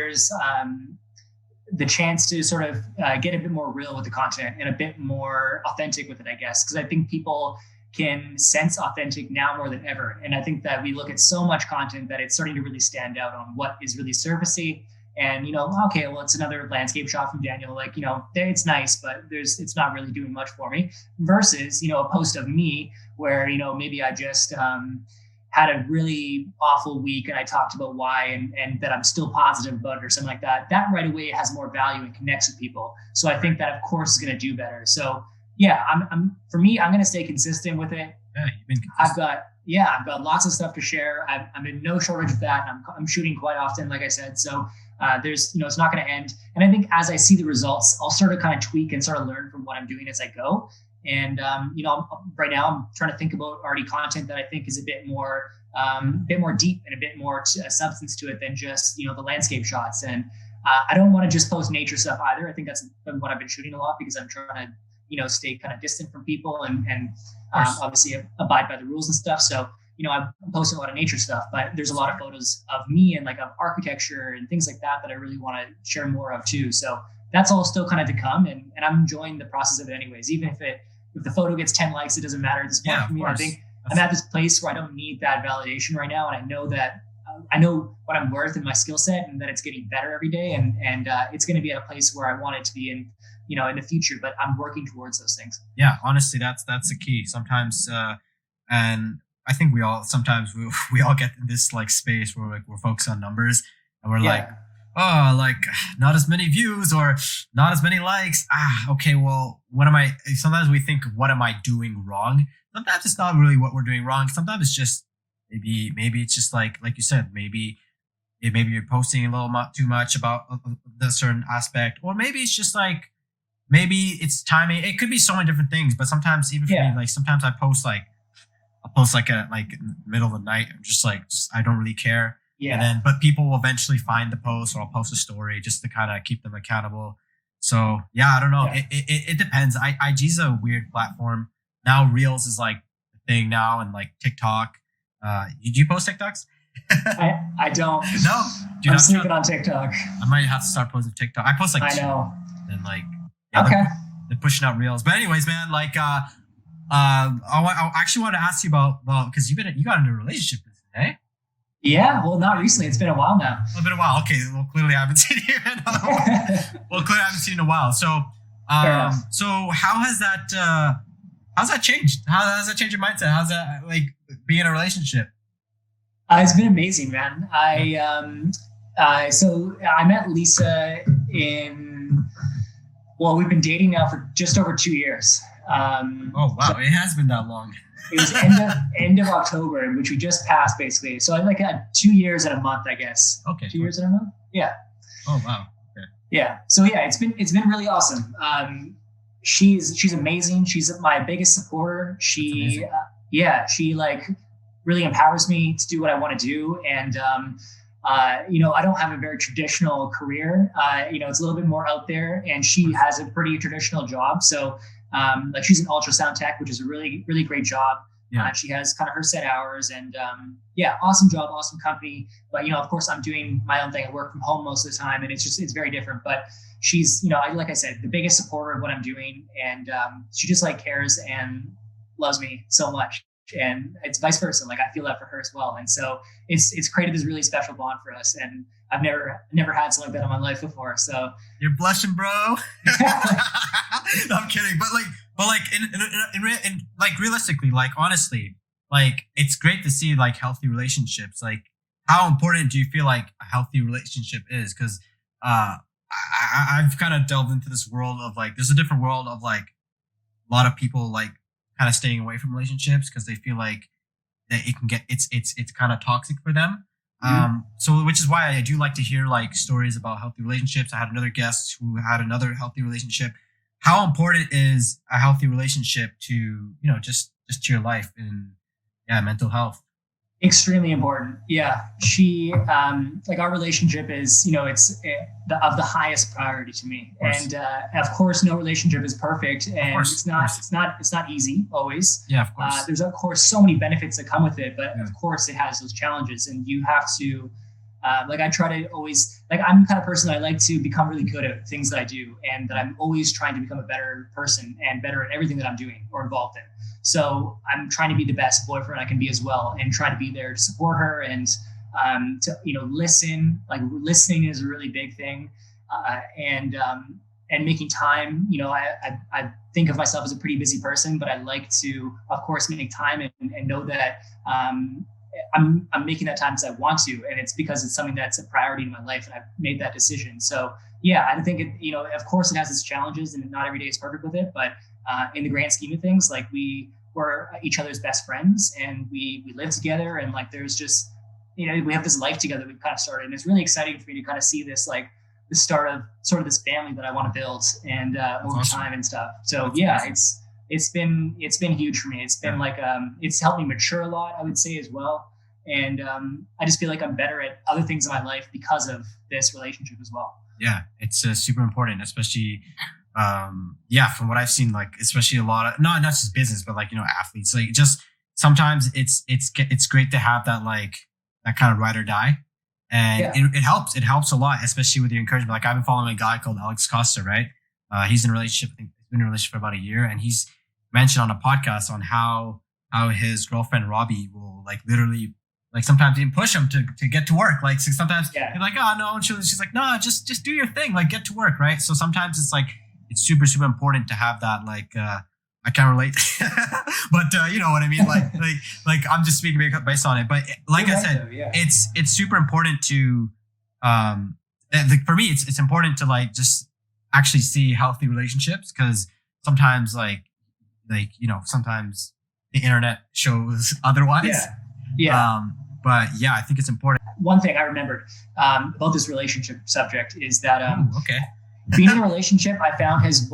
the chance to sort of get a bit more real with the content and a bit more authentic with it, I guess, because I think people can sense authentic now more than ever. And I think that we look at so much content that it's starting to really stand out on what is really surfacey. And, okay, well, it's another landscape shot from Daniel. It's nice, but it's not really doing much for me. Versus, a post of me where, maybe I just had a really awful week and I talked about why and that I'm still positive about it or something like that. That right away has more value and connects with people. So I think that, of course, is going to do better. So yeah, I'm going to stay consistent with it. Yeah, you've been consistent. I've got lots of stuff to share. I'm in no shortage of that. I'm shooting quite often, like I said. So there's, it's not going to end. And I think as I see the results, I'll sort of kind of tweak and sort of learn from what I'm doing as I go. And, right now I'm trying to think about already content that I think is a bit more deep and a bit more substance to it than just, the landscape shots. And I don't want to just post nature stuff either. I think that's what I've been shooting a lot because I'm trying to, stay kind of distant from people and obviously abide by the rules and stuff. So, I'm posting a lot of nature stuff, but there's a lot of photos of me and of architecture and things like that I really want to share more of too. So that's all still kind of to come. And I'm enjoying the process of it anyways. Even if the photo gets 10 likes, it doesn't matter at this point for me. I think I'm at this place where I don't need that validation right now. And I know that I know what I'm worth in my skill set and that it's getting better every day. And it's going to be at a place where I want it to be in the future, but I'm working towards those things. Yeah, honestly, that's the key. Sometimes, and I think we all get in this space where we're focused on numbers and we're not as many views or not as many likes. Okay, well, sometimes we think, what am I doing wrong? Sometimes it's not really what we're doing wrong. Sometimes it's just maybe it's just like you said, maybe you're posting a little too much about a certain aspect, or maybe it's just maybe it's timing. It could be so many different things, but sometimes even for me, sometimes I'll post in the middle of the night. I'm just I don't really care. Yeah. And but people will eventually find the post, or I'll post a story just to kind of keep them accountable. So yeah, I don't know. Yeah. It depends. IG's a weird platform. Now Reels is the thing now, and TikTok. Do you post TikToks? I don't. No. I'm sleeping on TikTok. I might have to start posting TikTok. I post I know. And okay. They're pushing out Reels. But anyways, man, I actually want to ask you about because you got into a relationship, eh? Yeah, well, not recently. It's been a while now. It's been a while. Okay, well, clearly I haven't seen you in a while. So, so how has that changed? How has that changed your mindset? How's that being in a relationship? It's been amazing, man. So I met Lisa we've been dating now for just over 2 years. Oh wow, it has been that long. It was end of October, which we just passed basically. So I had 2 years and a month, I guess. Okay. 2 years and a month. Yeah. Oh wow. Okay. Yeah. So yeah, it's been really awesome. She's amazing. She's my biggest supporter. She really empowers me to do what I want to do. And I don't have a very traditional career. It's a little bit more out there, and she has a pretty traditional job. So she's an ultrasound tech, which is a really, really great job. Yeah. She has kind of her set hours, and awesome job, awesome company. But of course, I'm doing my own thing. I work from home most of the time, and it's very different. But she's, like I said, the biggest supporter of what I'm doing, and she just like cares and loves me so much. And it's vice versa. Like I feel that for her as well. And so it's created this really special bond for us. And I've never had something like that in my life before. So you're blushing, bro. No, I'm kidding. But in like realistically, like honestly, like it's great to see like healthy relationships. Like how important do you feel like a healthy relationship is? Because I've kind of delved into this world of like, there's a different world of like a lot of people like kind of staying away from relationships because they feel like that it can get it's kind of toxic for them. So which is why I do like to hear like stories about healthy relationships. I had another guest who had another healthy relationship. How important is a healthy relationship to just to your life and mental health? Extremely important. Yeah. She, like our relationship is, it's of the highest priority to me. And, of course, no relationship is perfect, and it's not easy always. Yeah, of course. There's of course so many benefits that come with it, but of course it has those challenges, and you have to, like I try to always, like I'm the kind of person that I like to become really good at things that I do, and that I'm always trying to become a better person and better at everything that I'm doing or involved in. So I'm trying to be the best boyfriend I can be as well, and try to be there to support her and to listen. Like listening is a really big thing, and making time. I think of myself as a pretty busy person, but I like to, of course, make time and know that I'm making that time because I want to, and it's because it's something that's a priority in my life, and I've made that decision. So yeah, I think it. Of course, it has its challenges, and not every day is perfect with it, but in the grand scheme of things, like we're each other's best friends, and we live together, and like there's just we have this life together we've kind of started, and it's really exciting for me to kind of see this like the start of sort of this family that I want to build and over time and stuff. So that's it's been huge for me. It's been like it's helped me mature a lot, I would say, as well, and I just feel like I'm better at other things in my life because of this relationship as well. Yeah, it's super important, especially from what I've seen, like especially a lot of not just business, but like athletes. Like just sometimes it's great to have that like that kind of ride or die, and it helps. It helps a lot, especially with your encouragement. Like I've been following a guy called Alex Costa, right? He's in a relationship. I think he's been in a relationship for about a year, and he's mentioned on a podcast on how his girlfriend Robbie will like literally like sometimes even push him to get to work. Like so sometimes you're like, oh no, and she's like, no, just do your thing, like get to work, right? So sometimes it's like it's super important to have that like I can't relate, but you know what I mean. Like I'm just speaking based on it, but like I said, it's super important to for me it's important to like just actually see healthy relationships, because sometimes like sometimes the internet shows otherwise. But yeah, I think it's important. One thing I remembered about this relationship subject is that okay. Being in a relationship, I found has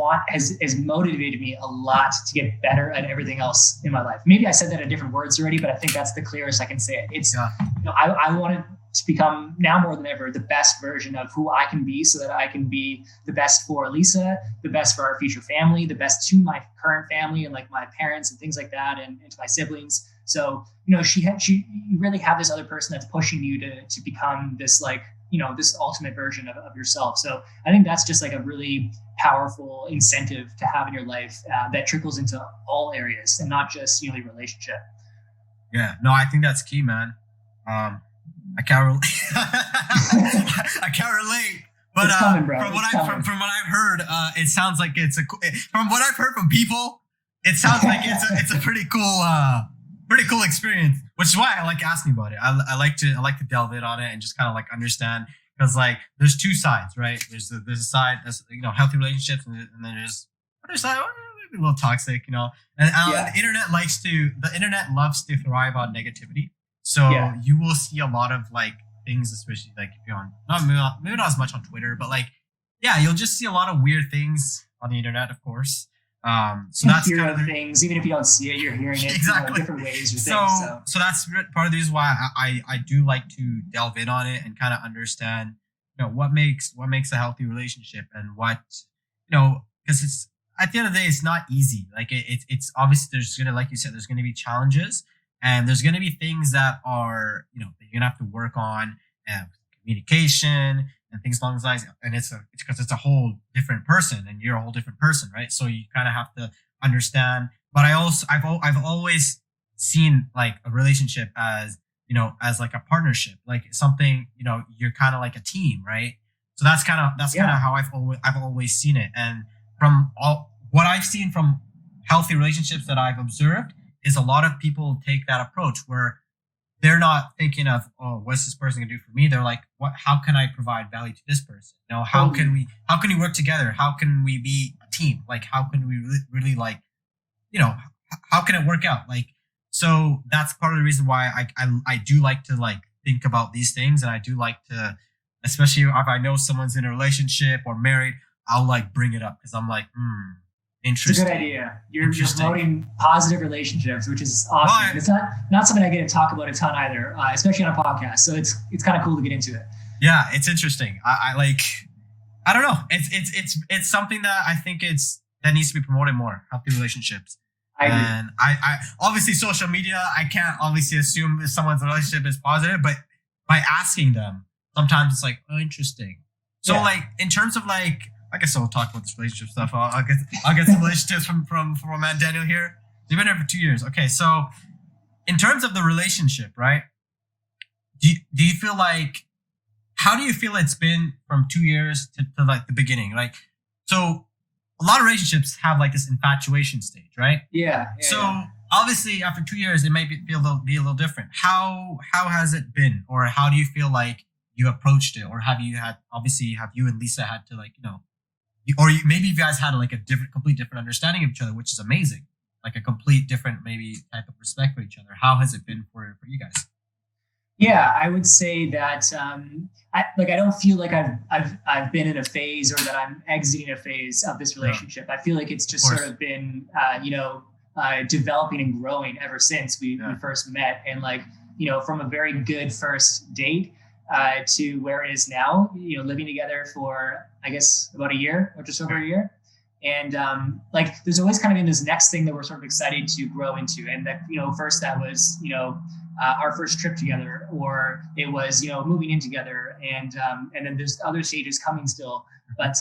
motivated me a lot to get better at everything else in my life. Maybe I said that in different words already, but I think that's the clearest I can say it. It's I wanted to become now more than ever the best version of who I can be, so that I can be the best for Lisa, the best for our future family, the best to my current family and like my parents and things like that, and to my siblings. So you really have this other person that's pushing you to become this like this ultimate version of yourself. So I think that's just like a really powerful incentive to have in your life that trickles into all areas and not just your relationship. Yeah, no, I think that's key, man. I can't relate. I can't relate. But coming, bro. From what I've heard, it sounds like from what I've heard from people, it sounds like it's a pretty cool experience, which is why I like asking about it. I like to delve in on it and just kind of like understand, because like there's two sides, right? There's a side that's healthy relationships, and then there's other side maybe a little toxic, and the internet loves to thrive on negativity. So you will see a lot of like things, especially like if you're on maybe not as much on Twitter, but like you'll just see a lot of weird things on the internet, of course. So that's kind of things, even if you don't see it, you're hearing it exactly. In different ways or things. So that's part of the reason why I do like to delve in on it and kind of understand, what makes a healthy relationship, and what, because at the end of the day, it's not easy. Like it's obviously there's gonna, like you said, there's gonna be challenges, and there's gonna be things that are, that you're gonna have to work on, communication and things along those lines. And it's because it's a whole different person, and you're a whole different person, right? So you kind of have to understand. But I've always seen like a relationship as, as like a partnership, like something, you're kind of like a team, right? So that's kind of how I've always seen it. And from all what I've seen from healthy relationships that I've observed is a lot of people take that approach where they're not thinking of, oh, what's this person gonna do for me? They're like, how can I provide value to this person? How can we work together? How can we be a team? Like, how can we really like, how can it work out? Like, so that's part of the reason why I do like to like think about these things. And I do like to, especially if I know someone's in a relationship or married, I'll like bring it up because I'm like, interesting. It's a good idea. You're promoting positive relationships, which is awesome. Well, it's not something I get to talk about a ton either, especially on a podcast. So it's kind of cool to get into it. Yeah, it's interesting. I don't know. It's something that I think that needs to be promoted more. Healthy relationships. I agree. And I obviously social media, I can't obviously assume if someone's relationship is positive, but by asking them, sometimes it's like, oh, interesting. So like in terms of like, I guess I'll talk about this relationship stuff. I'll get some relationships from my man Daniel here. You've been here for 2 years. Okay, so in terms of the relationship, right? Do you feel like, how do you feel it's been from 2 years to like the beginning? Like, so a lot of relationships have like this infatuation stage, right? Yeah. So obviously after 2 years, it may be a little different. How has it been, or how do you feel like you approached it, or have you and Lisa had to like, maybe you guys had like a complete different understanding of each other, which is amazing. Like a complete different maybe type of respect for each other. How has it been for you guys? Yeah, I would say that I don't feel like I've been in a phase or that I'm exiting a phase of this relationship. I feel like it's just sort of been developing and growing ever since we first met, and like from a very good first date to where it is now. Living together for I guess about a year or just over a year. And like there's always kind of been this next thing that we're sort of excited to grow into. And that, first that was, our first trip together, or it was, moving in together. And then there's other stages coming still. But,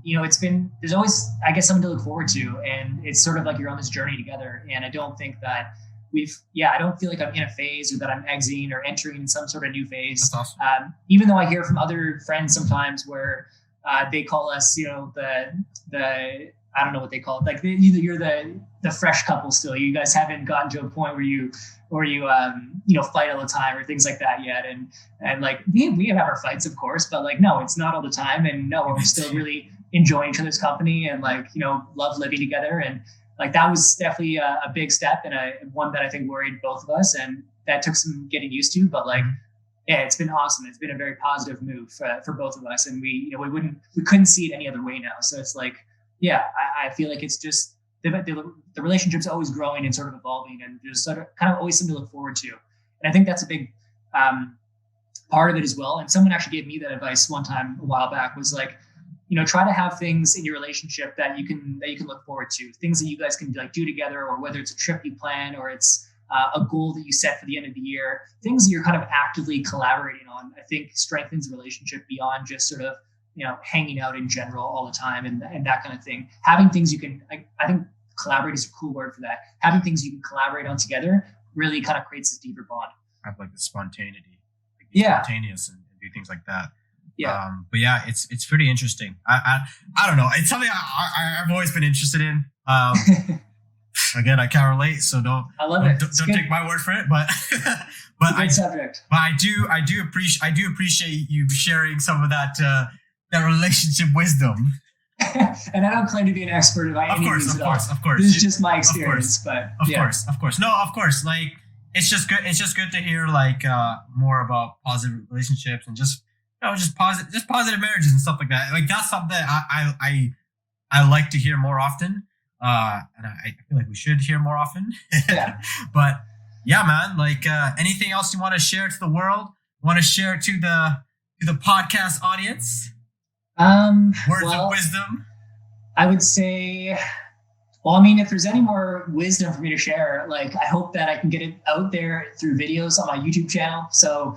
there's always, I guess, something to look forward to. And it's sort of like you're on this journey together. And I don't think that I don't feel like I'm in a phase or that I'm exiting or entering some sort of new phase. That's awesome. Even though I hear from other friends sometimes where they call us, the I don't know what they call it. Like you're the fresh couple still. You guys haven't gotten to a point where you fight all the time or things like that yet. And like we have our fights, of course, but like no, it's not all the time. And no, we're still really enjoying each other's company and like love living together. And like that was definitely a big step and one that I think worried both of us, and that took some getting used to. But like. Yeah, it's been awesome. It's been a very positive move for both of us, and we couldn't see it any other way now. So it's like, yeah, I feel like it's just the relationship's always growing and sort of evolving, and there's sort of kind of always something to look forward to. And I think that's a big part of it as well. And someone actually gave me that advice one time a while back, was like, try to have things in your relationship that you can look forward to, things that you guys can like do together, or whether it's a trip you plan or it's a goal that you set for the end of the year, things that you're kind of actively collaborating on, I think strengthens the relationship beyond just sort of, hanging out in general all the time and that kind of thing. Having things you can, I think collaborate is a cool word for that. Having things you can collaborate on together really kind of creates this deeper bond. Have like the spontaneity, spontaneous and do things like that. Yeah. But yeah, it's pretty interesting. I don't know. It's something I've always been interested in. Again, I can't relate, so don't take my word for it. But subject. But I do appreciate you sharing some of that relationship wisdom. And I don't claim to be an expert by any means at all. Of course. This is just my experience, of course. No, of course. Like it's just good to hear like more about positive relationships and just positive marriages and stuff like that. Like that's something I like to hear more often. And I feel like we should hear more often. Yeah. But yeah, man, like anything else you want to share to the world? Want to share to the podcast audience? Words of wisdom. I would say, well, I mean, if there's any more wisdom for me to share, like I hope that I can get it out there through videos on my YouTube channel. So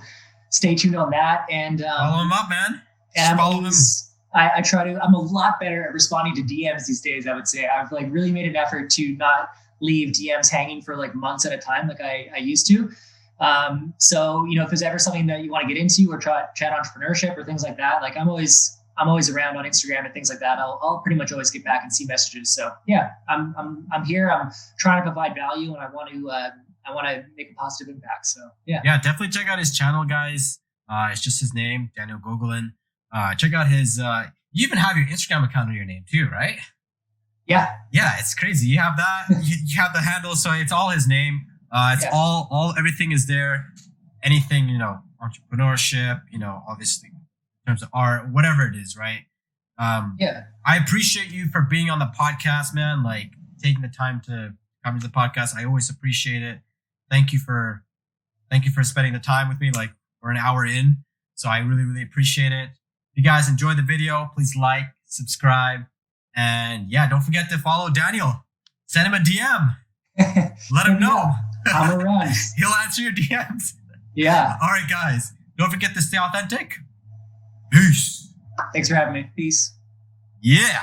stay tuned on that. And follow him up, man. And follow him. I try to. I'm a lot better at responding to DMs these days. I would say I've like really made an effort to not leave DMs hanging for like months at a time, like I used to. So if there's ever something that you want to get into or chat entrepreneurship or things like that, like I'm always around on Instagram and things like that. I'll pretty much always get back and see messages. So yeah, I'm here. I'm trying to provide value, and I want to make a positive impact. So yeah, definitely check out his channel, guys. It's just his name, Daniel Gogolin. Check out his. You even have your Instagram account under your name too, right? Yeah, it's crazy. You have that. you have the handle, so it's all his name. It's all everything is there. Anything, entrepreneurship, obviously in terms of art, whatever it is, right? I appreciate you for being on the podcast, man. Like taking the time to come to the podcast. I always appreciate it. Thank you for spending the time with me. Like we're an hour in, so I really, really appreciate it. If you guys enjoyed the video, please like, subscribe, and don't forget to follow Daniel. Send him a DM. Let him know. I'm around. He'll answer your DMs. Yeah. All right, guys. Don't forget to stay authentic. Peace. Thanks for having me. Peace. Yeah.